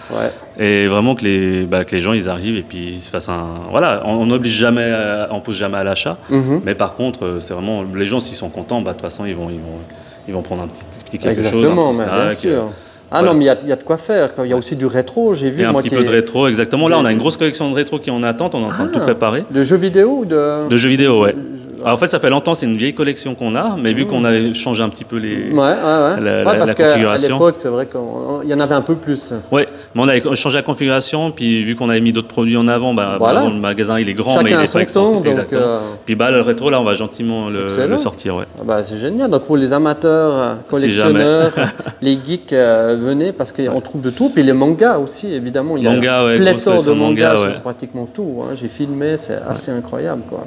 Et vraiment que les gens, ils arrivent et puis ils se fassent un... Voilà, on n'oblige jamais, on pousse jamais à l'achat. Mais par contre, c'est vraiment... Les gens, s'ils sont contents, de toute façon, ils vont prendre un petit quelque chose, un petit snack. Bien sûr. Ah non, mais il y a de quoi faire. Il y a aussi du rétro, j'ai vu. Il y a un petit peu de rétro, exactement. Là, on a une grosse collection de rétro qui est en attente. On est en train de tout préparer. De jeux vidéo ou de... De jeux vidéo, ouais. Alors, en fait, ça fait longtemps, c'est une vieille collection qu'on a, mais vu qu'on a changé un petit peu parce la configuration. qu'à l'époque, c'est vrai qu'il y en avait un peu plus. Oui, mais on a changé la configuration, puis vu qu'on avait mis d'autres produits en avant, le magasin il est grand, Chacun mais il a est son pas extensif. temps, donc, Exactement. Puis le rétro, là, on va gentiment le sortir. Ouais. Ah bah, c'est génial. Donc pour les amateurs, collectionneurs, les geeks, venez parce qu'on trouve de tout. Puis les mangas aussi, évidemment. Il y a pléthore de mangas sur pratiquement tout. Hein. J'ai filmé, c'est assez incroyable, quoi.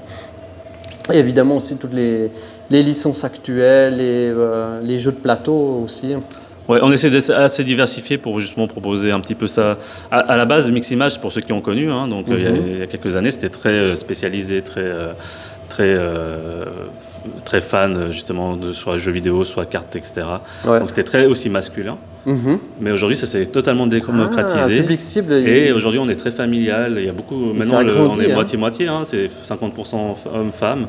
Et évidemment aussi toutes les licences actuelles, les jeux de plateau aussi. Ouais, on essaie d'être assez diversifié pour justement proposer un petit peu ça. À la base, Miximage, pour ceux qui ont connu, hein, donc il y a quelques années, c'était très spécialisé, très fan justement de soit jeux vidéo, soit cartes, etc. Ouais. Donc c'était très aussi masculin. Mais aujourd'hui, ça s'est totalement démocratisé. Public cible. Et aujourd'hui, on est très familial. Il y a beaucoup. Maintenant, on est moitié-moitié. Hein, c'est 50% hommes-femmes.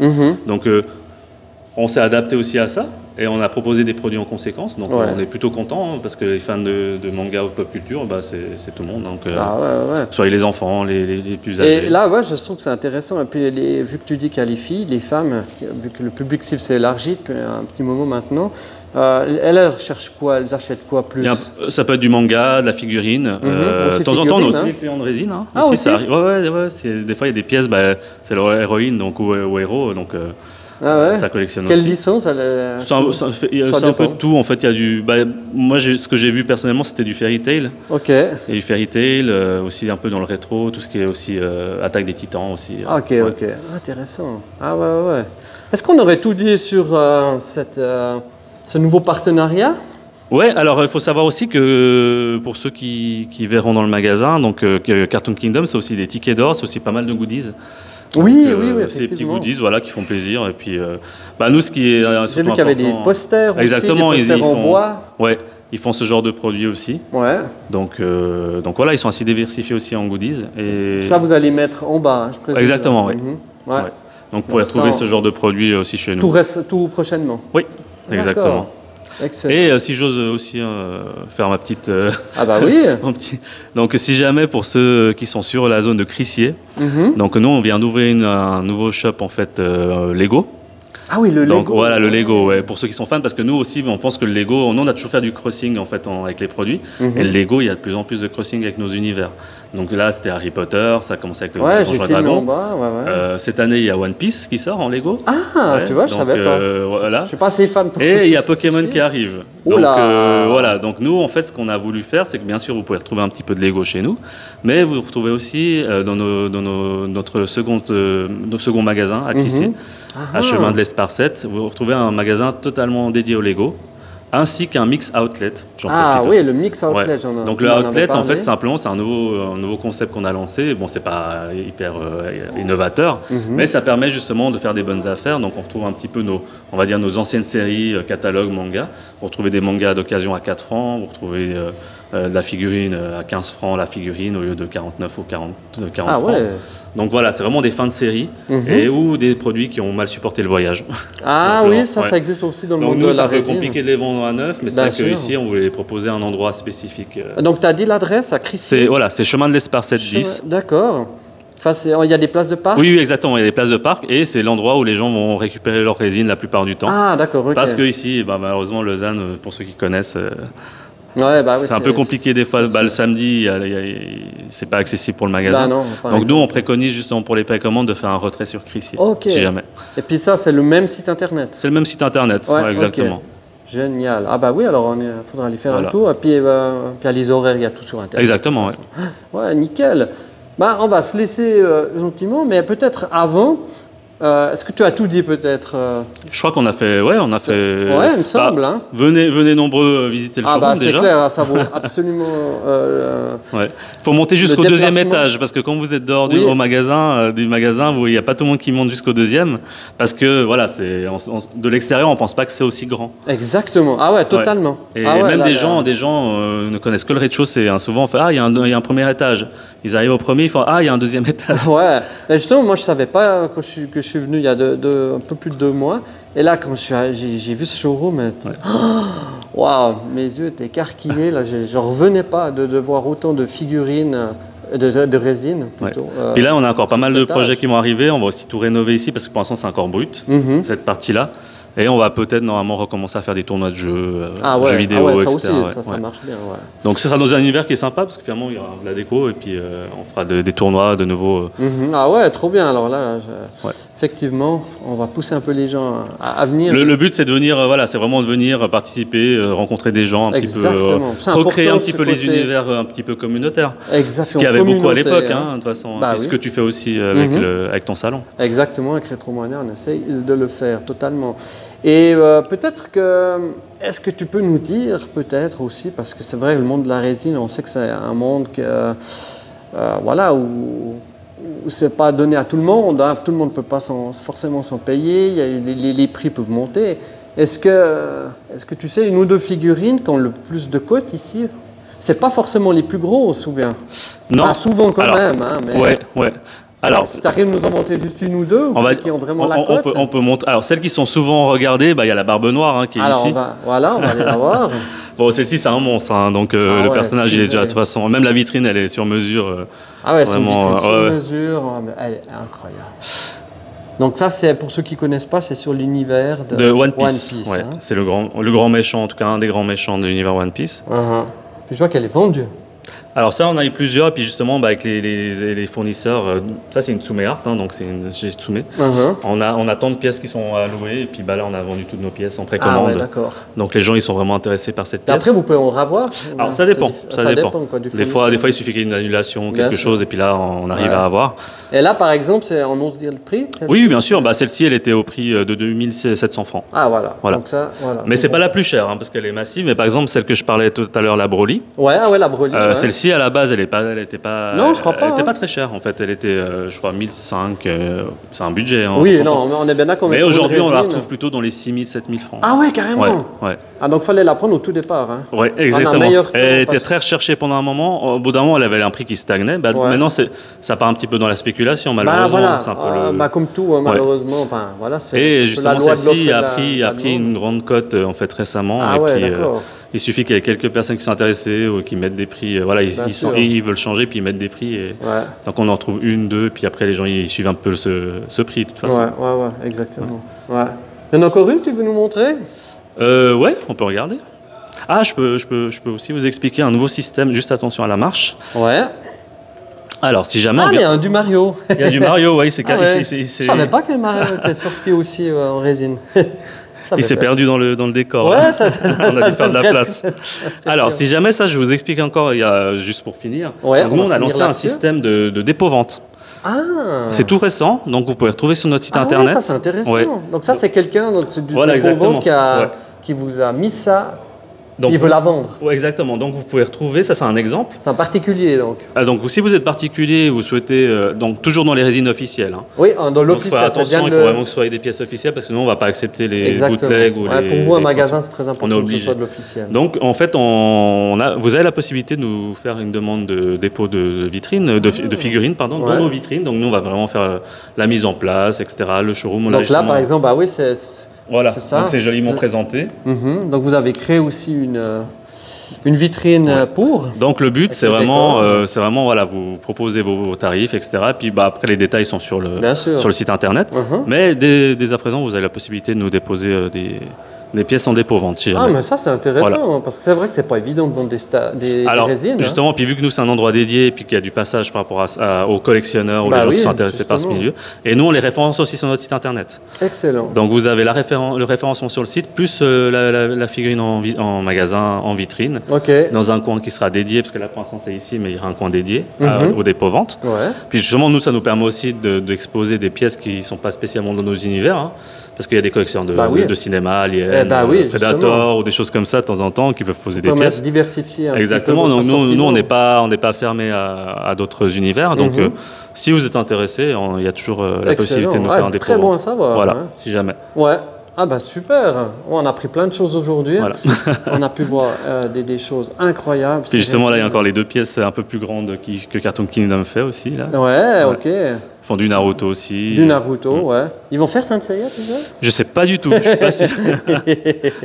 Donc on s'est adapté aussi à ça et on a proposé des produits en conséquence. Donc on est plutôt content parce que les fans de manga ou de pop culture, c'est tout le monde. Donc, soit les enfants, les plus âgés. Et là, je trouve que c'est intéressant. Et puis, vu que tu dis qu'il y a les filles, les femmes, vu que le public cible s'est élargi depuis un petit moment maintenant, elles recherchent quoi? Elles achètent quoi plus? Ça peut être du manga, de la figurine. De temps en temps, on a aussi des clients de résine. Hein. Ah, aussi ça arrive. Des fois, il y a des pièces, c'est leur héroïne donc, ou héros. Donc, ça collectionne Quelle aussi. licence c'est un peu de tout. En fait, il y a du. Moi, ce que j'ai vu personnellement, c'était du Fairy Tail. Ok. Il y a du Fairy Tail, aussi un peu dans le rétro, tout ce qui est aussi Attaque des Titans aussi. Ok. Intéressant. Ah ouais. Est-ce qu'on aurait tout dit sur ce nouveau partenariat? Ouais, alors il faut savoir aussi que pour ceux qui verront dans le magasin, donc Cartoon Kingdom, c'est aussi des tickets d'or, c'est aussi pas mal de goodies. Oui, ces petits goodies qui font plaisir. Et puis, nous, ce qui est surtout j'ai vu qu'il y avait des posters exactement, aussi, des posters en bois. Ouais, ils font ce genre de produits aussi. Ouais. Donc voilà, ils sont assez diversifiés aussi en goodies. Et ça, vous allez mettre en bas, je présume. Exactement, oui. Ouais. Donc, vous pourrez trouver ce genre de produits aussi chez nous. Tout prochainement. Oui, exactement. Excellent. Et si j'ose aussi faire ma petite... Ah bah oui. Donc si jamais pour ceux qui sont sur la zone de Crissier, donc nous on vient d'ouvrir un nouveau shop en fait Lego. Ah oui, le Lego. Donc voilà, le Lego, pour ceux qui sont fans, parce que nous aussi, on pense que le Lego, nous on a toujours fait du crossing en fait avec les produits, et le Lego, il y a de plus en plus de crossing avec nos univers. Donc là, c'était Harry Potter, ça a commencé avec le Donjon et Dragon. Cette année, il y a One Piece qui sort en Lego. Ah, tu vois, je savais pas. Voilà. Je suis pas assez fan pour Et il y a Pokémon qui arrive. Donc voilà, donc nous, en fait, ce qu'on a voulu faire, c'est que bien sûr, vous pouvez retrouver un petit peu de Lego chez nous, mais vous retrouvez aussi dans notre second magasin à Crissier, à Chemin de l'Espar 7, vous retrouvez un magasin totalement dédié au Lego, ainsi qu'un mix outlet. Le mix outlet. Donc le outlet, en fait, simplement, c'est un nouveau concept qu'on a lancé. Bon, c'est pas hyper innovateur, mais ça permet justement de faire des bonnes affaires. Donc on retrouve un petit peu nos anciennes séries, catalogues, mangas. Vous retrouvez des mangas d'occasion à 4 francs, vous retrouvez de la figurine à 15 francs la figurine au lieu de 49 ou 40 francs. Ouais. Donc voilà, c'est vraiment des fins de série ou des produits qui ont mal supporté le voyage. Ah oui, ça existe aussi dans le monde de la résine. Nous, c'est un peu compliqué de les vendre à neuf, mais c'est vrai qu'ici, on voulait les proposer un endroit spécifique. Donc tu as dit l'adresse à Crissier? C'est Chemin de l'Espar 710. D'accord. Il y a des places de parc? Oui, exactement, il y a des places de parc et c'est l'endroit où les gens vont récupérer leur résine la plupart du temps. Ah d'accord, ok. Parce qu'ici, malheureusement, Lausanne, pour ceux qui connaissent... c'est un peu compliqué des fois. Le samedi, c'est pas accessible pour le magasin. Donc nous, on préconise justement pour les précommandes de faire un retrait sur Crissier, si jamais. Et puis ça, c'est le même site internet? C'est le même site internet, exactement. Génial. Ah bah oui, alors il faudra aller faire un tour. Et puis à les horaires, il y a tout sur internet. Exactement, ouais, nickel. On va se laisser gentiment, mais peut-être avant... est-ce que tu as tout dit peut-être Je crois qu'on a fait... Ouais, il me semble. Venez nombreux visiter le showroom déjà. C'est clair, ça vaut absolument... Il faut monter jusqu'au deuxième étage, parce que quand vous êtes dehors du magasin, il n'y a pas tout le monde qui monte jusqu'au deuxième, parce que voilà, de l'extérieur, on ne pense pas que c'est aussi grand. Exactement. Ah ouais, totalement. Et même des gens ne connaissent que le rez-de-chaussée. Souvent, on fait « Ah, il y a un premier étage ». Ils arrivent au premier, ils font « Ah, il y a un deuxième étage ». Ouais. Et justement, moi, je ne savais pas que je suis venu il y a un peu plus de 2 mois. Et là, quand j'ai vu ce showroom, waouh, mes yeux étaient écarquillés. Là, je ne revenais pas de voir autant de figurines de résine plutôt. Puis là, on a encore pas mal de sous-traitage. projets qui vont arriver. On va aussi tout rénover ici parce que pour l'instant, c'est encore brut, cette partie-là. Et on va peut-être normalement recommencer à faire des tournois de jeux, jeux vidéo, ça etc. aussi, ouais. ça marche bien. Ouais. Donc ce sera dans un univers qui est sympa parce que finalement, il y aura de la déco et puis on fera des tournois de nouveau. Ah ouais, trop bien. Alors là, Ouais. effectivement, on va pousser un peu les gens à venir. Le but, c'est de venir, voilà, c'est vraiment de venir participer, rencontrer des gens, un petit peu, C'est recréer important, un petit ce peu les côté- univers un petit peu communautaires. Exactement. Ce qu'il y avait beaucoup à l'époque, communautaire, hein, de toute façon. Bah Et ce oui. que tu fais aussi avec, avec ton salon. Exactement, avec Rétro-Mania, on essaye de le faire totalement. Et peut-être que, est-ce que tu peux nous dire, peut-être aussi, parce que c'est vrai, le monde de la résine, on sait que c'est un monde que, voilà, où c'est pas donné à tout le monde, hein, tout le monde ne peut pas forcément s'en payer, il y a- les prix peuvent monter. Est-ce que tu sais, une ou deux figurines qui ont le plus de cotes ici? C'est pas forcément les plus grosses, ou bien? Non. Pas souvent quand Alors, même, hein, mais Ouais. Alors, si tu arrives à nous en montrer juste une ou deux, ou qui ont vraiment la cote. on peut montrer. Alors, celles qui sont souvent regardées, bah, il y a la Barbe Noire qui est Alors, ici. on va aller la voir. Bon, celle-ci, c'est un monstre, hein, donc le ouais, personnage, il est déjà, de purée. toute façon, même la vitrine, elle est sur mesure. Ah ouais, c'est une Vraiment, vitrine sur ouais. mesure, mais elle est incroyable. Donc ça, c'est pour ceux qui ne connaissent pas, c'est sur l'univers De One Piece. Ouais, hein. c'est le grand méchant, en tout cas un des grands méchants de l'univers One Piece. Puis je vois qu'elle est vendue. Alors ça, on a eu plusieurs, et puis justement, bah, avec les fournisseurs, ça c'est une Tsume Art, hein, donc c'est une chez Tsume. On a tant de pièces qui sont allouées, et puis bah, là on a vendu toutes nos pièces en Ah précommande. ouais, d'accord. Donc les gens ils sont vraiment intéressés par cette Et pièce. après, vous pouvez en ravoir. Alors ça dépend, Ça dépend quoi, du des fois fournisseur. il suffit qu'il y ait une annulation, Bien quelque sûr. chose, et puis là on arrive Ouais. à avoir. Et là, par exemple, on ose dire le prix celle-ci? Oui, bien sûr, bah, celle-ci elle était au prix de 2700 francs. Ah voilà. Voilà. Donc ça, voilà. Mais c'est Bon. pas la plus chère, hein, parce qu'elle est massive. Mais par exemple, celle que je parlais tout à l'heure, la Broly, Ouais, ah ouais, la Broly. ouais. celle-ci à la base, elle était pas. Non, je crois pas, Elle était hein. pas très chère en fait. Elle était, je crois, 1005. C'est un budget. Hein, Oui, on s'entend. non, mais on est bien d'accord. Mais pour une aujourd'hui, on la résine- retrouve plutôt dans les 6000, 7000 francs. Ah ouais, carrément. Ouais. Ah donc fallait la prendre au tout départ. Hein. Ouais, Un exactement. meilleur temps, Elle était parce très que- recherchée pendant un moment. Au bout d'un moment, elle avait un prix qui stagnait. Bah, Ouais. Maintenant, ça part un petit peu dans la spéculation, Bah malheureusement. voilà, C'est un peu le- comme tout, hein, malheureusement. Enfin, voilà, c'est Et un peu justement, la loi de celle-ci l'offre et a de pris la une demande. grande cote en fait récemment. Ah et ouais, puis, d'accord. il suffit qu'il y ait quelques personnes qui sont intéressées ou qui mettent des prix. Voilà, Bien sûr. ils veulent changer, puis ils mettent des prix. Et Ouais. donc on en retrouve une, deux, puis après les gens ils suivent un peu ce prix de toute façon. Ouais, exactement. Ouais. Il y en a encore une que tu veux nous montrer? Ouais, on peut regarder. Ah, je peux aussi vous expliquer un nouveau système. Juste attention à la marche. Ouais. Alors, si jamais Ah, on mais il y vient- a un du Mario. il y a du Mario, ouais, Ah ouais. c'est- Je savais pas que Mario était sorti aussi en résine. il s'est perdu dans le décor. Ouais, hein. ça, On a dû faire de la presque. place. Alors, si jamais ça, je vous explique encore, juste pour finir. Ouais, Donc, on nous, va on a finir lancé un là-dessus. système de dépôt-vente. Ah. C'est tout récent, donc vous pouvez retrouver sur notre site Ah ouais, internet. ça c'est intéressant. Ouais. Donc ça c'est quelqu'un donc c'est du Voilà, dépôt exactement. qui, Ouais. qui vous a mis ça. Donc, il veut la vendre. Ouais, exactement. Donc vous pouvez retrouver, ça c'est un exemple. C'est un particulier donc. Donc si vous êtes particulier, vous souhaitez, donc toujours dans les résines officielles. Hein. Oui, dans Donc faut l'officiel. faire ça vient attention, il de- faut vraiment que ce soit des pièces officielles parce que sinon on ne va pas accepter les Exactement. bootlegs ou Ouais, les. pour vous un les magasin fausses. c'est très On important est que ce obligé. soit de l'officiel. Donc en fait, vous avez la possibilité de nous faire une demande de dépôt de vitrine, de figurines, pardon, Ouais. dans nos vitrines. Donc nous on va vraiment faire la mise en place, etc. Le showroom. On a Donc là justement- par exemple, bah oui c'est voilà. c'est ça. Donc c'est joliment présenté. Donc vous avez créé aussi une vitrine pour. Donc le but, Avec c'est le vraiment, décor. voilà, vous proposez vos tarifs, etc. Puis bah, après, les détails sont sur Bien sûr. le site internet. Mais dès à présent, vous avez la possibilité de nous déposer des pièces en dépôt-vente, si Ah jamais. mais ça c'est intéressant Voilà. hein, parce que c'est vrai que c'est pas évident de vendre des Alors, résines. justement, puis vu que nous, c'est un endroit dédié, et puis qu'il y a du passage par rapport aux collectionneurs ou Bah les gens oui, qui sont intéressés par ce justement. milieu. Et nous, on les référence aussi sur notre site internet. Hein. Excellent. Donc, vous avez le référencement sur le site, plus la figurine en magasin, en vitrine. Ok. Dans un coin qui sera dédié, parce que là pour l'instant c'est ici, mais il y aura un coin dédié au dépôt-vente. Ouais. Puis justement, nous, ça nous permet aussi d'exposer des pièces qui ne sont pas spécialement dans nos univers, hein, parce qu'il y a des collections Bah oui. de cinéma, Alien, oui, Predator, justement. ou des choses comme ça de temps en temps qui peuvent poser des Permettre pièces. de diversifier un Exactement, petit peu donc votre nous, on assortiment. n'est pas fermé à d'autres univers. Donc si vous êtes intéressé, il y a toujours la Excellent. possibilité de nous Ouais, faire un très dépôt-vente. bon à savoir, Voilà, hein. si jamais. Ouais. Ah bah super, on a appris plein de choses aujourd'hui. Voilà. On a pu voir des choses incroyables. Et justement, là, il y a encore les 2 pièces un peu plus grandes que Cartoon Kingdom fait aussi. Là. Ouais, ok. Ils font du Naruto aussi. Du Naruto, ouais. Ils vont faire Saint Seiya, tu sais? Je sais pas du tout, je suis pas sûr.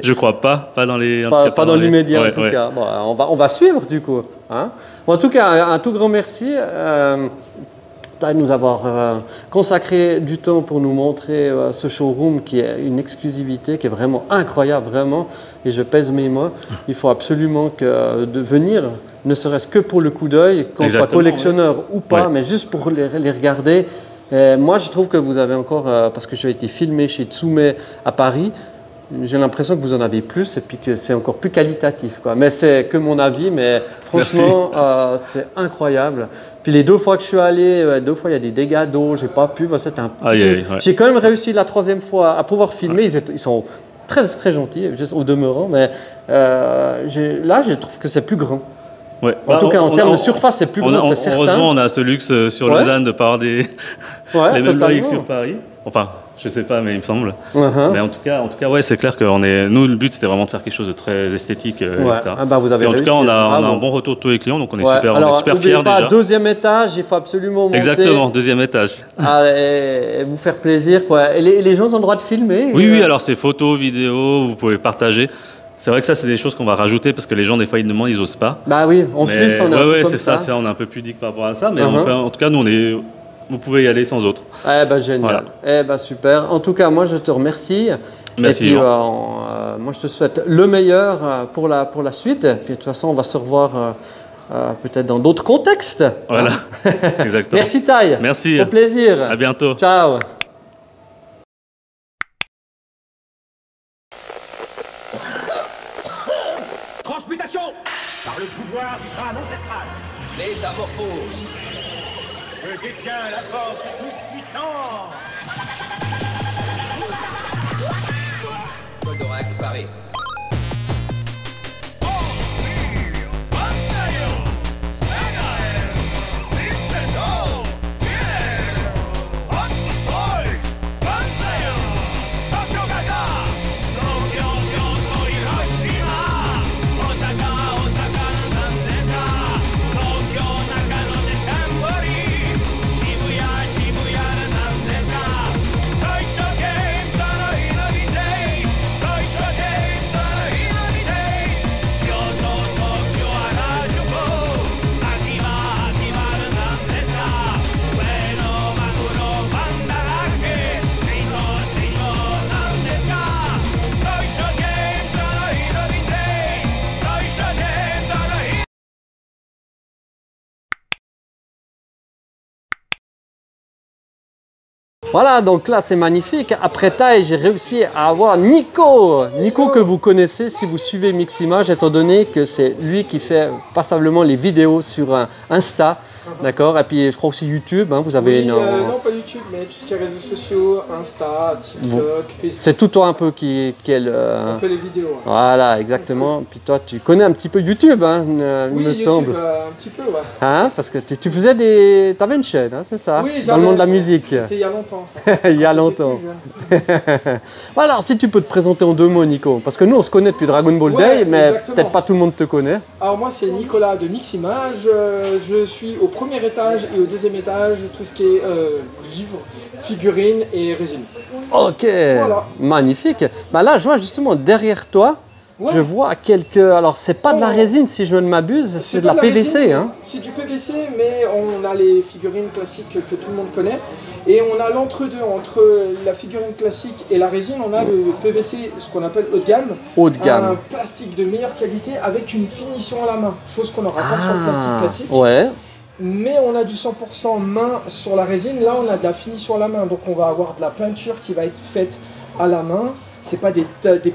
Je crois pas, pas dans les... Pas dans l'immédiat ouais, en tout ouais. cas. Bon, on va suivre du coup. Hein. Bon, en tout cas, un tout grand merci de nous avoir consacré du temps pour nous montrer ce showroom qui est une exclusivité, qui est vraiment incroyable, vraiment. Et je pèse mes mots. Il faut absolument de venir, ne serait-ce que pour le coup d'œil, qu'on soit collectionneur ou pas, mais juste pour les regarder. Et moi, je trouve que vous avez encore, parce que j'ai été filmé chez Tsume à Paris, j'ai l'impression que vous en avez plus et puis que c'est encore plus qualitatif, quoi. Mais c'est que mon avis, mais franchement, c'est incroyable. Puis les 2 fois que je suis allé, 2 fois il y a des dégâts d'eau, j'ai pas pu. C'était un petit peu... J'ai quand même réussi la 3e fois à pouvoir filmer. Ils sont très très gentils, juste au demeurant, mais là je trouve que c'est plus grand. Ouais. En tout cas, en termes de surface, c'est plus grand, c'est certain. Heureusement, on a ce luxe sur Lausanne de pas avoir les mêmes tailles que sur Paris. Enfin, je sais pas, mais il me semble. Mais en tout cas, ouais, c'est clair que nous, le but, c'était vraiment de faire quelque chose de très esthétique, etc. Ah bah, vous avez réussi. En tout cas, on a un bon retour de tous les clients, donc on est super, alors, on est super fiers déjà. 2e étage, il faut absolument monter. Exactement, 2e étage. Et vous faire plaisir, quoi. Et les gens ont le droit de filmer. Oui, alors c'est photos, vidéos, vous pouvez partager. C'est vrai que ça, c'est des choses qu'on va rajouter parce que les gens, des fois, ils demandent, ils osent pas. Bah oui, on suit, on est ouais, c'est ça, on est un peu pudique par rapport à ça, mais en tout cas, nous, vous pouvez y aller sans autre. Eh ben génial, super. En tout cas, moi, je te remercie. Merci. Et puis, moi, je te souhaite le meilleur pour la suite. Et puis, de toute façon, on va se revoir peut-être dans d'autres contextes. Voilà, exactement. Merci, Tai. Merci. Au plaisir. À bientôt. Ciao. Transmutation par le pouvoir du crâne ancestral. Métamorphose. Je détiens la force toute puissante. Goldorak paré. Voilà, donc là c'est magnifique. Après taille, j'ai réussi à avoir Nico. Nico que vous connaissez si vous suivez Miximage, étant donné que c'est lui qui fait passablement les vidéos sur Insta. D'accord. Et puis je crois aussi YouTube. Hein, vous avez non, pas YouTube, mais tout ce qui est réseaux sociaux, Insta, TikTok, Facebook. C'est tout toi un peu qui est le. On fait les vidéos. Ouais. Voilà, exactement. Puis toi, tu connais un petit peu YouTube, hein, il me YouTube, semble. Un petit peu, ouais. Hein, parce que tu faisais des. T'avais une chaîne, hein, c'est ça? Oui, dans le monde de la musique. C'était il y a longtemps, ça. Il y a longtemps. Alors, si tu peux te présenter en 2 mots, Nico, parce que nous, on se connaît depuis Dragon Ball Day, mais peut-être pas tout le monde te connaît. Alors moi, c'est Nicolas de Miximage. Je suis au 1er étage et au 2e étage, tout ce qui est livres, figurines et résine. Ok, voilà. Magnifique. Bah là, je vois justement derrière toi, je vois quelques... Alors, c'est pas de la résine, si je ne m'abuse, c'est de la PVC. Hein. C'est du PVC, mais on a les figurines classiques que tout le monde connaît. Et on a l'entre-deux, entre la figurine classique et la résine, on a le PVC, ce qu'on appelle haut de gamme. Haut de gamme. Un plastique de meilleure qualité avec une finition à la main, chose qu'on n'aura pas sur le plastique classique. Ouais. Mais on a du 100% main sur la résine, là on a de la finition à la main, donc on va avoir de la peinture qui va être faite à la main. C'est pas des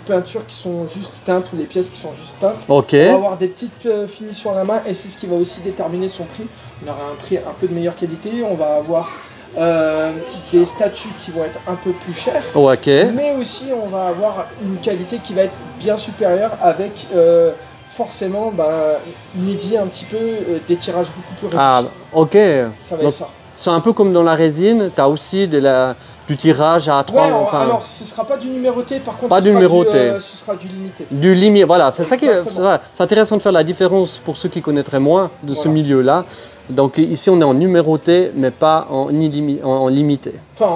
peintures qui sont juste teintes ou les pièces qui sont juste teintes. Ok. On va avoir des petites finitions à la main et c'est ce qui va aussi déterminer son prix. On aura un prix un peu de meilleure qualité, on va avoir des statues qui vont être un peu plus chères, mais aussi on va avoir une qualité qui va être bien supérieure avec forcément une idée un petit peu des tirages beaucoup plus réduits. Ah, ok. Ça va être ça. c'est un peu comme dans la résine, tu as aussi du tirage à 3. Ouais, enfin, alors ce ne sera pas du numéroté, par contre pas ce numéroté. sera du limité. Du limité, voilà, c'est ça qui est, c'est intéressant de faire la différence pour ceux qui connaîtraient moins de ce milieu-là. Donc ici on est en numéroté, mais pas en limité. Enfin,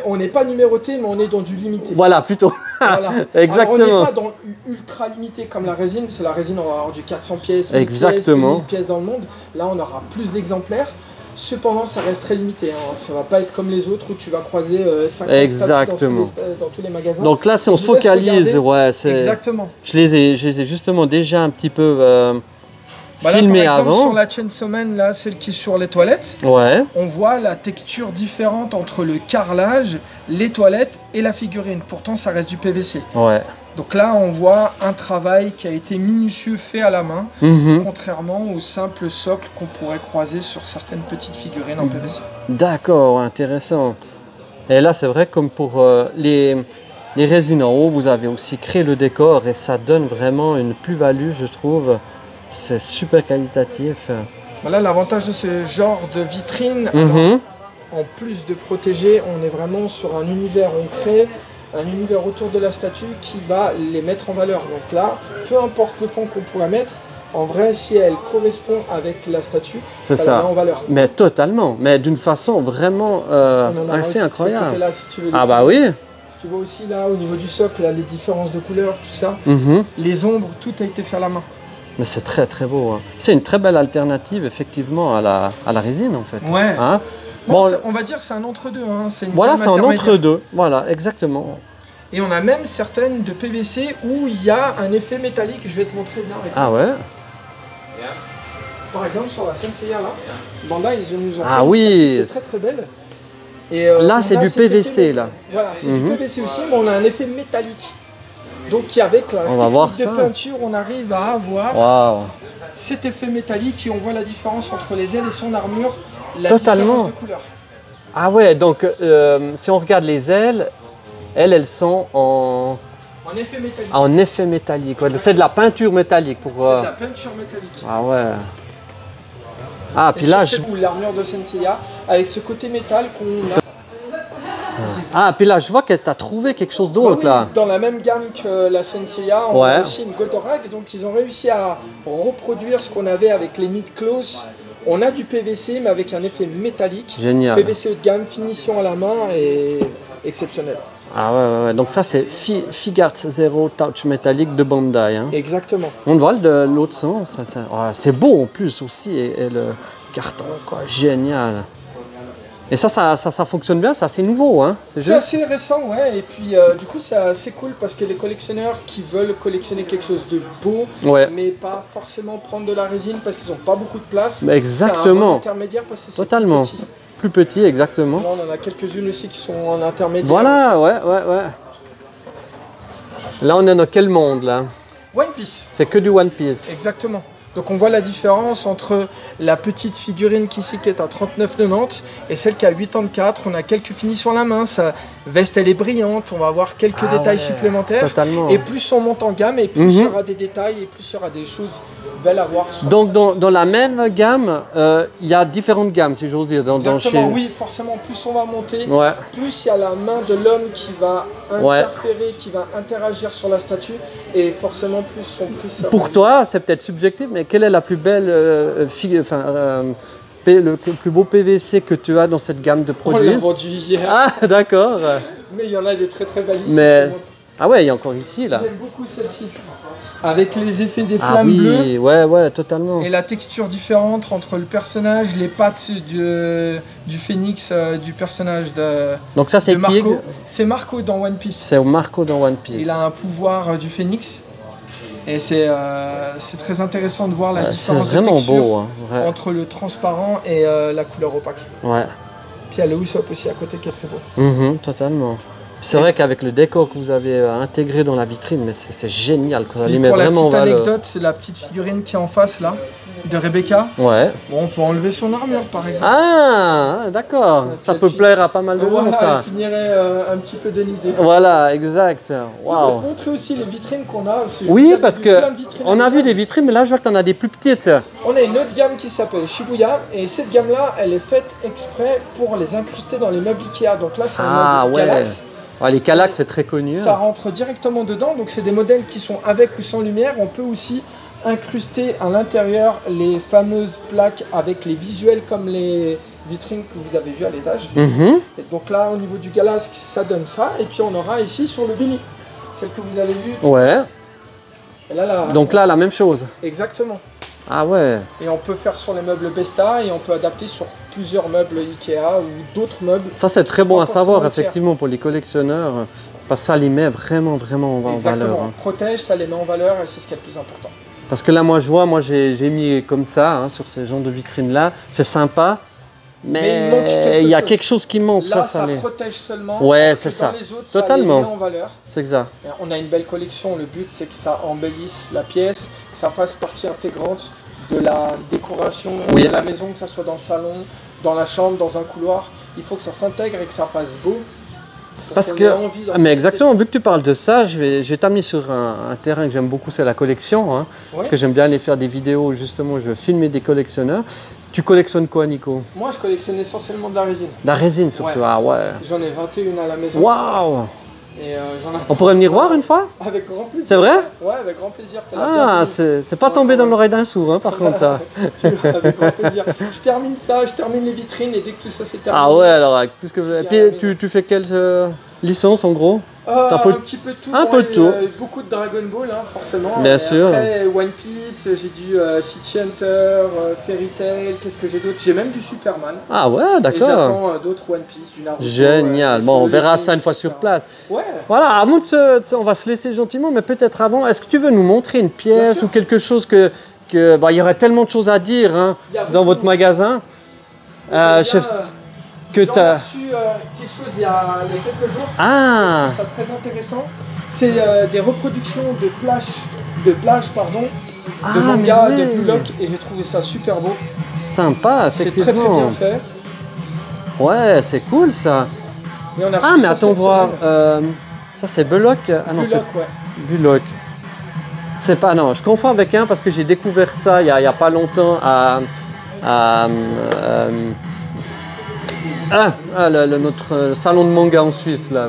on n'est pas numéroté, mais on est dans du limité. Voilà, plutôt. Voilà. Exactement. Alors, on n'est pas dans ultra limité comme la résine, parce que la résine on va avoir du 400 pièces, 1000 exactement. pièces dans le monde. Là on aura plus d'exemplaires. Cependant, ça reste très limité. Hein. Ça va pas être comme les autres où tu vas croiser 50 exactement. Dans tous les magasins. Donc là, si on se focalise, exactement. Je les ai justement déjà un petit peu filmés là, par exemple, avant. sur la Chainsaw Man, là, celle qui est sur les toilettes, on voit la texture différente entre le carrelage, les toilettes et la figurine. Pourtant, ça reste du PVC. Donc là, on voit un travail qui a été minutieux fait à la main, contrairement au simple socle qu'on pourrait croiser sur certaines petites figurines en PVC. D'accord, intéressant. Et là, c'est vrai, comme pour les résines en haut, vous avez aussi créé le décor et ça donne vraiment une plus-value, je trouve. C'est super qualitatif. Voilà l'avantage de ce genre de vitrine. Alors, en plus de protéger, on est vraiment sur un univers, on crée un univers autour de la statue qui va les mettre en valeur. Donc là, peu importe le fond qu'on pourrait mettre, en vrai, si elle correspond avec la statue, ça la met en valeur. Mais totalement, mais d'une façon vraiment assez incroyable. Là, si tu veux oui. Tu vois aussi là, au niveau du socle, là, les différences de couleurs, tout ça. Les ombres, tout a été fait à la main. Mais c'est très très beau. Hein. C'est une très belle alternative effectivement à la résine en fait. Ouais. Hein? Bon, on va dire que c'est un entre-deux. Hein. Voilà, c'est un entre-deux. Voilà, exactement. Et on a même certaines de PVC où il y a un effet métallique. Je vais te montrer bien. Avec ouais. Par exemple, sur la Senseiya là, Bandai, ils nous ont fait très très belle. Et, là, c'est du PVC là. Voilà, c'est du PVC aussi, mais on a un effet métallique. Donc avec la technique de peinture, on arrive à avoir cet effet métallique et on voit la différence entre les ailes et son armure, la différence de couleur. Ah ouais, donc si on regarde les ailes, elles sont en effet métallique. En effet métallique. C'est de la peinture métallique pour. C'est de la peinture métallique. Ah ouais. Ah puis là, l'armure de Senseiya avec ce côté métal qu'on a. Ah, puis là, je vois que tu as trouvé quelque chose d'autre là. Dans la même gamme que la Senseiya, on a aussi une Goldorak, donc ils ont réussi à reproduire ce qu'on avait avec les mid-close. On a du PVC, mais avec un effet métallique. Génial. PVC haut de gamme, finition à la main et exceptionnel. Ah ouais. Donc ça, c'est Figart Zero Touch métallique de Bandai. Hein. Exactement. On le voit de l'autre sens. C'est beau en plus aussi, et le carton, quoi. Génial. Et ça fonctionne bien, c'est assez nouveau, hein? C'est assez récent, ouais. Et puis du coup, c'est assez cool parce que les collectionneurs qui veulent collectionner quelque chose de beau, mais pas forcément prendre de la résine parce qu'ils n'ont pas beaucoup de place. Exactement. C'est un intermédiaire parce que c'est totalement plus petit, exactement. Là, on en a quelques-unes aussi qui sont en intermédiaire. Voilà, ouais. Là, on est dans quel monde là? One Piece. C'est que du One Piece. Exactement. Donc on voit la différence entre la petite figurine qui ici qui est à 39,90 et celle qui a 84. On a quelques finitions à la main, sa veste elle est brillante, on va avoir quelques détails supplémentaires. Totalement. Et plus on monte en gamme et plus il y aura des détails et plus il y aura des choses belles à voir. Donc dans la même gamme, il y a différentes gammes si j'ose dire. Exactement, oui, forcément plus on va monter, plus il y a la main de l'homme qui va interférer, qui va interagir sur la statue et forcément plus son prix sera. Pour toi, c'est peut-être subjectif, mais quelle est la plus belle, le plus beau PVC que tu as dans cette gamme de produits? On l'a vendu hier. Ah, d'accord. Mais il y en a des très très belles ici. Ah ouais, il y a encore ici là. J'aime beaucoup celle-ci. Avec les effets des flammes bleues. Ouais, totalement. Et la texture différente entre le personnage, les pattes du phénix, du personnage de Donc ça c'est qui? C'est Marco dans One Piece. C'est Marco dans One Piece. Il a un pouvoir du phénix. Et c'est très intéressant de voir la différence de texture entre le transparent et la couleur opaque. Ouais. Puis il y a le Usopp aussi à côté qui est très beau. Totalement. C'est vrai qu'avec le décor que vous avez intégré dans la vitrine, mais c'est génial. Ça les met pour la vraiment petite en valeur. anecdote, c'est la petite figurine qui est en face là, de Rebecca. Ouais. Bon, on peut enlever son armure par exemple. Ah, d'accord. Ça peut plaire à pas mal de gens, ça. Elle finirait un petit peu dénudée. Voilà, exact. Je vais Waouh. te montrer aussi les vitrines qu'on a. Oui, parce que on a vu des vitrines, mais là je vois que tu en as des plus petites. On a une autre gamme qui s'appelle Shibuya, et cette gamme-là, elle est faite exprès pour les incruster dans les meubles Ikea. Donc là, c'est un meuble Kallax. Ouais, les Kallax, c'est très connu. Ça rentre directement dedans, donc c'est des modèles qui sont avec ou sans lumière. On peut aussi incruster à l'intérieur les fameuses plaques avec les visuels comme les vitrines que vous avez vues à l'étage. Et donc là, au niveau du Kallax, ça donne ça. Et puis on aura ici sur le Billy, celle que vous avez vue. Ouais. Et là, donc là, la même chose. Exactement. Ah ouais. Et on peut faire sur les meubles Besta et on peut adapter sur plusieurs meubles Ikea ou d'autres meubles. Ça c'est très bon à savoir effectivement pour les collectionneurs, parce que ça les met vraiment en valeur. Exactement, on protège, ça les met en valeur et c'est ce qui est le plus important. Parce que là moi je vois, j'ai mis comme ça sur ces genres de vitrines là, c'est sympa. Mais il y a quelque chose qui manque. Là, ça protège seulement. Ouais, c'est ça. Les autres, totalement. Ça les met en valeur. C'est exact. On a une belle collection. Le but, c'est que ça embellisse la pièce, que ça fasse partie intégrante de la décoration de la maison, que ça soit dans le salon, dans la chambre, dans un couloir. Il faut que ça s'intègre et que ça fasse beau. Parce que, mais exactement, vu que tu parles de ça, je vais t'amener sur un terrain que j'aime beaucoup, c'est la collection. Parce que j'aime bien aller faire des vidéos, justement, je veux filmer des collectionneurs. Tu collectionnes quoi, Nico? Moi, je collectionne essentiellement de la résine. De la résine, surtout, ah ouais. J'en ai 21 à la maison. Waouh! Et on pourrait venir voir une fois? Avec grand plaisir. C'est vrai? Ouais, avec grand plaisir. Ah, c'est pas tombé dans l'oreille d'un sourd, par contre, ça. Avec grand plaisir. Je termine les vitrines et dès que tout ça c'est terminé. Ah ouais, alors, avec plus que... Et puis, tu fais quelle licence, en gros? Un petit peu de tout. Un peu de tout. Beaucoup de Dragon Ball, forcément. Bien sûr. Après, One Piece, j'ai du City Hunter, Fairy Tail, qu'est-ce que j'ai d'autre? J'ai même du Superman. Ah ouais, d'accord. Et j'attends d'autres One Piece, du Naruto. Génial. Bon, on verra ça une fois sur place. Ouais. Voilà, avant on va se laisser gentiment, mais peut-être avant, est-ce que tu veux nous montrer une pièce ou quelque chose que il y aurait tellement de choses à dire dans votre magasin. Que tu as reçu quelque chose il y a quelques jours. Ah. C'est très intéressant. C'est des reproductions de plage de manga, de Blue Lock, et j'ai trouvé ça super beau. Sympa, effectivement. C'est très bien fait. Ouais, c'est cool ça. Mais attends voir. Ça c'est Blue Lock. Ah non, c'est Blue Lock. C'est pas, non, je confonds avec un parce que j'ai découvert ça il y a pas longtemps notre salon de manga en Suisse, là,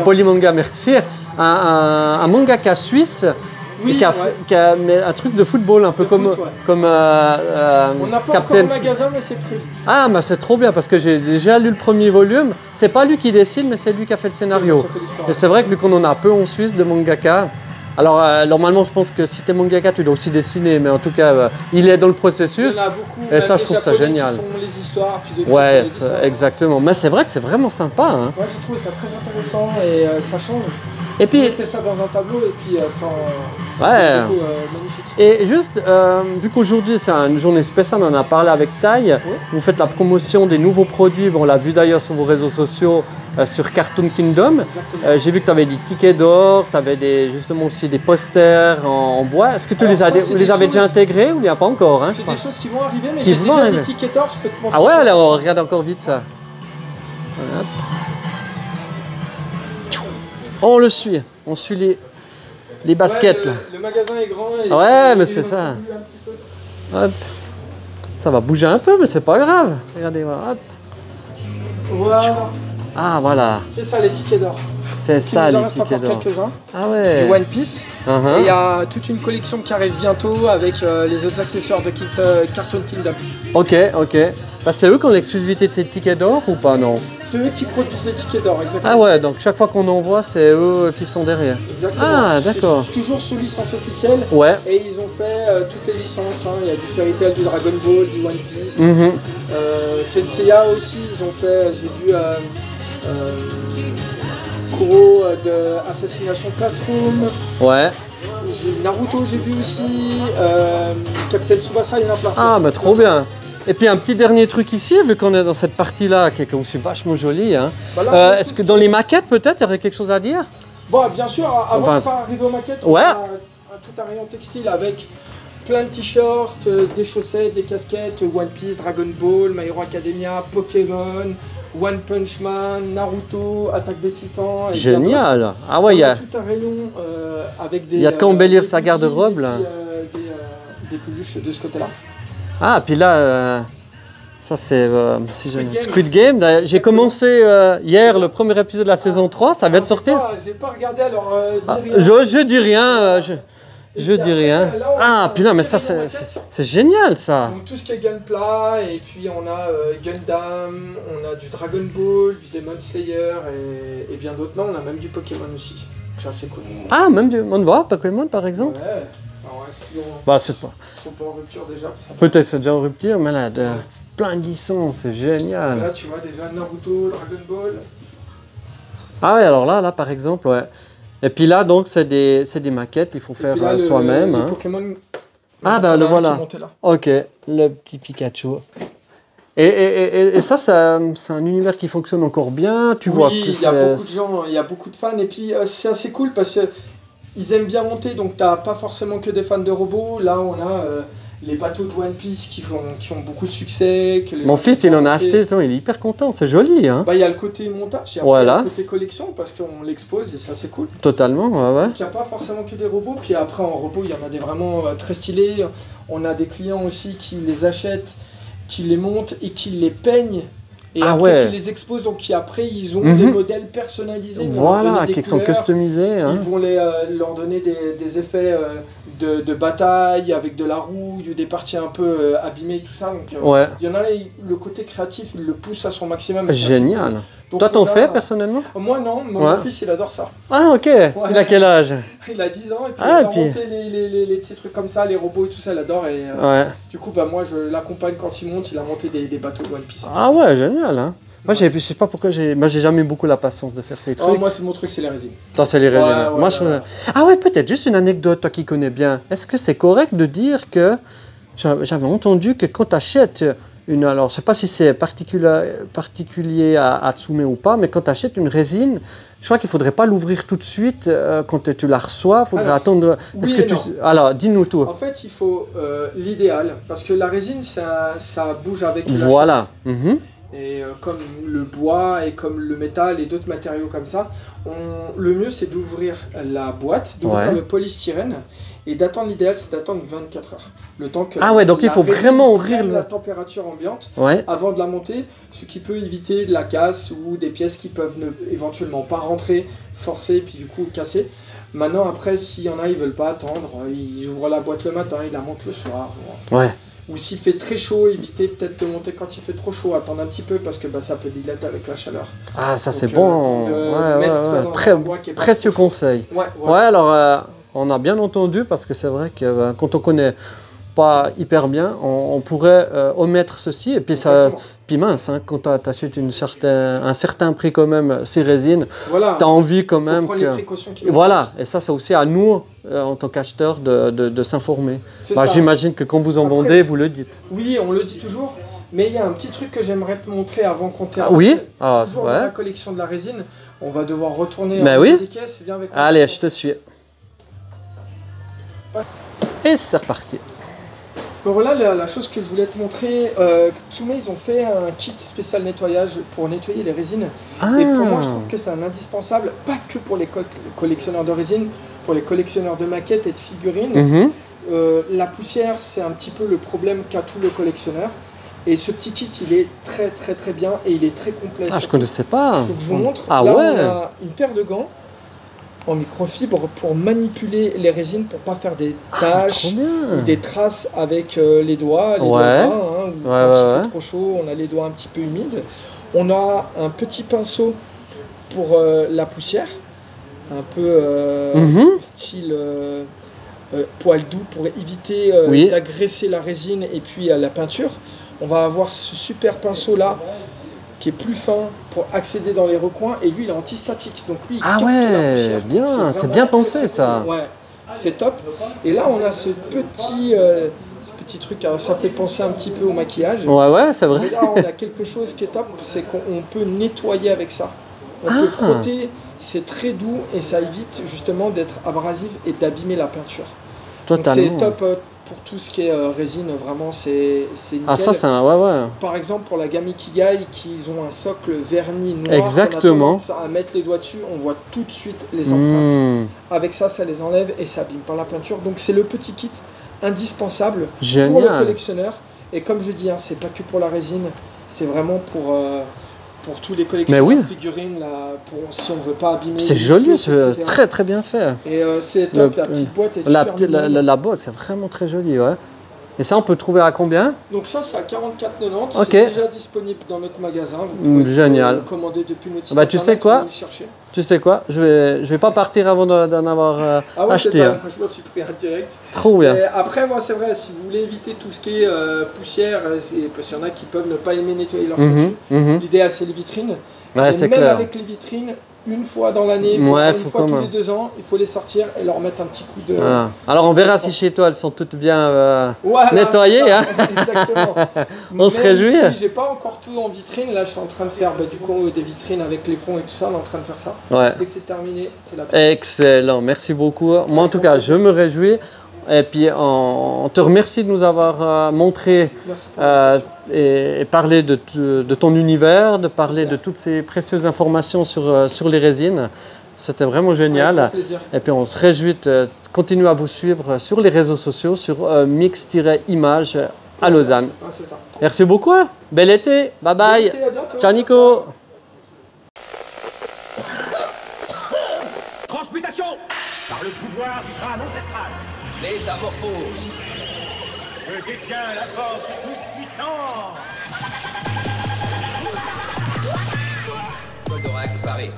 Polymanga, merci. Un mangaka suisse qui a un truc de football, un peu comme on n'a pas encore un magasin, mais c'est prévu. Ah, mais c'est trop bien parce que j'ai déjà lu le premier volume. C'est pas lui qui dessine, mais c'est lui qui a fait le scénario. Et c'est vrai que vu qu'on en a peu en Suisse de mangaka. Alors, normalement, je pense que si tu es mangaka, tu dois aussi dessiner, mais en tout cas, il est dans le processus. Il y en a beaucoup, et ça, je trouve ça génial. Qui font les histoires, puis ouais, exactement. Mais c'est vrai que c'est vraiment sympa. Ouais, j'ai trouvé ça très intéressant et ça change. Et puis, mettez ça dans un tableau et puis ouais. Beaucoup, magnifique. Et juste, vu qu'aujourd'hui c'est une journée spéciale, on en a parlé avec Taille, vous faites la promotion des nouveaux produits, on l'a vu d'ailleurs sur vos réseaux sociaux, sur Cartoon Kingdom. J'ai vu que tu avais des tickets d'or, tu avais justement aussi des posters en bois. Est-ce que tu les avais déjà intégrés ou il n'y a pas encore? C'est des choses qui vont arriver, mais j'ai déjà des tickets d'or, je peux te montrer. Ah ouais, alors regarde encore vite ça. Voilà. On le suit, on suit les baskets. Ouais, le magasin est grand. Et ouais, mais c'est ça. Hop. Ça va bouger un peu, mais c'est pas grave. Regardez, voilà. Hop. Voilà. Ah, voilà. C'est ça les tickets d'or. C'est ça les tickets d'or. Quelques-uns. Ah ouais. Du One Piece. Et il y a toute une collection qui arrive bientôt avec les autres accessoires de Cartoon Kingdom. Ok. Bah, c'est eux qui ont l'exclusivité de ces tickets d'or ou pas, non? C'est eux qui produisent les tickets d'or, exactement. Ah ouais, donc chaque fois qu'on envoie, c'est eux qui sont derrière. Exactement. Ah, d'accord. C'est toujours sous licence officielle. Ouais. Et ils ont fait toutes les licences. Il y a du Fairy Tail, du Dragon Ball, du One Piece. Senseiya aussi, ils ont fait, j'ai vu Kuro de Assassination Classroom. Ouais. Naruto, j'ai vu aussi. Captain Tsubasa, il y en a plein. Ah, bah trop bien. Et puis un petit dernier truc ici, vu qu'on est dans cette partie-là, qui est aussi vachement jolie. Hein. Est-ce que dans les maquettes, peut-être, il y aurait quelque chose à dire? Bon, bien sûr, avant de pas arriver aux maquettes, on a tout un rayon textile avec plein de t-shirts, des chaussettes, des casquettes, One Piece, Dragon Ball, My Hero Academia, Pokémon, One Punch Man, Naruto, Attaque des Titans. Génial. Ah ouais, il y a tout un rayon avec des. Il y a de quoi embellir sa garde-robe là. Des peluches de ce côté-là. Ah, puis là, ça c'est Squid Game. J'ai commencé hier le premier épisode de la saison 3, ça vient de sortir. J'ai pas regardé alors. Je dis rien. Je dis rien. Ah, puis là, mais ça c'est génial ça. Donc tout ce qui est Gunpla, et puis on a Gundam, on a du Dragon Ball, du Demon Slayer et bien d'autres. Non, on a même du Pokémon aussi. Ça c'est cool. Ah, même du Pokémon par exemple. Ouais. Alors, bah, c'est pas. Ils sont pas en rupture déjà. Peut-être c'est déjà en rupture, mais là, plein de licences, c'est génial. Là, tu vois déjà Naruto, Dragon Ball. Ah ouais, alors là, par exemple, ouais. Et puis là, donc, c'est des maquettes, il faut faire soi-même. Le Pokémon. Ah ben le voilà. Ok, le petit Pikachu. Et ça, c'est un univers qui fonctionne encore bien. Tu vois que il y a beaucoup de gens, il y a beaucoup de fans. Et puis, c'est assez cool parce que ils aiment bien monter, donc t'as pas forcément que des fans de robots. Là, on a les bateaux de One Piece qui ont beaucoup de succès. Mon fils, il en a acheté, il est hyper content, c'est joli. Hein. Bah, il y a le côté montage, il y a le côté collection, parce qu'on l'expose et ça, c'est cool. Totalement, ouais. Donc, il n'y a pas forcément que des robots. Puis après, en robot, il y en a des vraiment très stylés. On a des clients aussi qui les achètent, qui les montent et qui les peignent. Et après, qui les exposent, donc après, ils ont des modèles personnalisés. Voilà, qui sont customisés. Hein. Ils vont leur donner des effets de bataille, avec de la rouille, des parties un peu abîmées, tout ça. Donc, il y en a, le côté créatif, il le pousse à son maximum. Génial. Donc, toi, t'en fais personnellement? Moi, non. Mon fils, il adore ça. Ah, ok. Il a quel âge? Il a 10 ans, et puis il a monté les petits trucs comme ça, les robots et tout ça, il adore. Et du coup, moi, je l'accompagne quand il monte, il a monté des bateaux de One Piece. Ah ouais, génial. Hein. Moi, je sais pas pourquoi j'ai jamais eu beaucoup la patience de faire ces trucs. Moi, c'est mon truc, c'est les résines. Toi, c'est les résines. Ah ouais, peut-être, juste une anecdote, toi qui connais bien. Est-ce que c'est correct de dire que, j'avais entendu que quand tu achètes alors je sais pas si c'est particulier à Tsume ou pas, mais quand tu achètes une résine, je crois qu'il faudrait pas l'ouvrir tout de suite quand tu la reçois, il faudrait attendre. Alors, dis-nous tout. En fait, il faut l'idéal, parce que la résine, ça bouge avec la Voilà. Et comme le bois et comme le métal et d'autres matériaux comme ça, le mieux c'est d'ouvrir la boîte, d'ouvrir le polystyrène et d'attendre, l'idéal c'est d'attendre 24 heures. Le temps que donc il faut vraiment ouvrir la température ambiante avant de la monter, ce qui peut éviter de la casse ou des pièces qui peuvent éventuellement pas rentrer, forcer, puis du coup casser. Maintenant après, s'il y en a, ils veulent pas attendre, ils ouvrent la boîte le matin, ils la montent le soir. Ou s'il fait très chaud, éviter peut-être de monter quand il fait trop chaud, attendre un petit peu parce que ça peut dilater avec la chaleur. Ah, ça c'est bon. Très précieux conseil. Alors on a bien entendu parce que c'est vrai que quand on connaît pas hyper bien, on pourrait omettre ceci et puis puis mince, hein, quand tu achètes un certain prix quand même ces résines, tu as envie quand même les précautions et ça c'est aussi à nous en tant qu'acheteurs de s'informer. J'imagine que quand vous en vendez, vous le dites. Oui, on le dit toujours, mais il y a un petit truc que j'aimerais te montrer avant qu'on termine. Oui, toujours dans la collection de la résine, on va devoir retourner les caisses. Allez, je te suis. Et c'est reparti. Voilà la chose que je voulais te montrer. Tsume, ils ont fait un kit spécial nettoyage pour nettoyer les résines. Et pour moi, je trouve que c'est un indispensable, pas que pour les collectionneurs de résine, pour les collectionneurs de maquettes et de figurines. La poussière, c'est un petit peu le problème qu'a tout le collectionneur. Et ce petit kit, il est très très très bien et il est très complet. Ah, je connaissais pas. Donc je vous montre. Là, on a une paire de gants en microfibre pour manipuler les résines pour pas faire des taches ou des traces avec les doigts, doigts quand il fait trop chaud, on a les doigts un petit peu humides. On a un petit pinceau pour la poussière, un peu style poil doux pour éviter d'agresser la résine et puis la peinture. On va avoir ce super pinceau là qui est plus fin pour accéder dans les recoins et lui il est antistatique, donc lui il capte la poussière. C'est bien pensé ça. Ouais, c'est top. Et là on a ce petit petit truc, ça fait penser un petit peu au maquillage. Ouais, c'est vrai. Et là, on a quelque chose qui est top, c'est qu'on peut nettoyer avec ça. On peut frotter, c'est très doux et ça évite justement d'être abrasif et d'abîmer la peinture. Totalement. C'est top pour tout ce qui est résine, vraiment, c'est nickel. Ah, ça, c'est un... Ouais. Par exemple, pour la gamme Ikigai, qui ont un socle verni noir, exactement. On a tendance à mettre les doigts dessus, on voit tout de suite les empreintes. Avec ça, ça les enlève et ça abîme pas la peinture. Donc c'est le petit kit indispensable pour le collectionneur. Et comme je dis, c'est pas que pour la résine, c'est vraiment pour tous les collectionneurs figurines, là, si on veut pas abîmer. C'est joli, c'est très très bien fait. Et c'est top, la petite boîte est super la boîte, c'est vraiment très joli, ouais. Et ça, on peut trouver à combien? Donc ça, c'est à 44,90. C'est déjà disponible dans notre magasin. Vous pouvez génial. Le commander depuis notre site. Bah, tu sais quoi? Tu sais quoi? Je vais pas partir avant d'en avoir acheté. Je m'en suis pris un direct. Trop bien. Et après, moi, c'est vrai, si vous voulez éviter tout ce qui est poussière, parce qu'il y en a qui peuvent ne pas aimer nettoyer leur statue, l'idéal, c'est les vitrines. Ouais, et même clair. avec les vitrines, une fois dans l'année, une fois tous les 2 ans, il faut les sortir et leur mettre un petit coup de... Alors on verra si chez toi elles sont toutes bien nettoyées. Exactement. On se réjouit. Si j'ai pas encore tout en vitrine, là je suis en train de faire du coup des vitrines avec les fonds et tout ça, on est en train de faire ça. Dès que c'est terminé, c'est la... Excellent, merci beaucoup. Moi en tout cas je me réjouis. Et puis on te remercie de nous avoir montré et parlé de ton univers, de parler de toutes ces précieuses informations sur les résines. C'était vraiment génial. Et puis on se réjouit de continuer à vous suivre sur les réseaux sociaux, sur mix-image à Lausanne. C'est ça. Merci beaucoup. Bel été. Bye bye. Bel été, à bientôt. Ciao Nico. Transmutation par le pouvoir du crâne ancestral. Métamorphose. Je détiens la force toute puissante. Goldorak paré.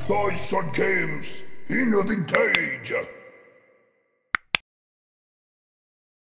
Toys and Games in the Vintage.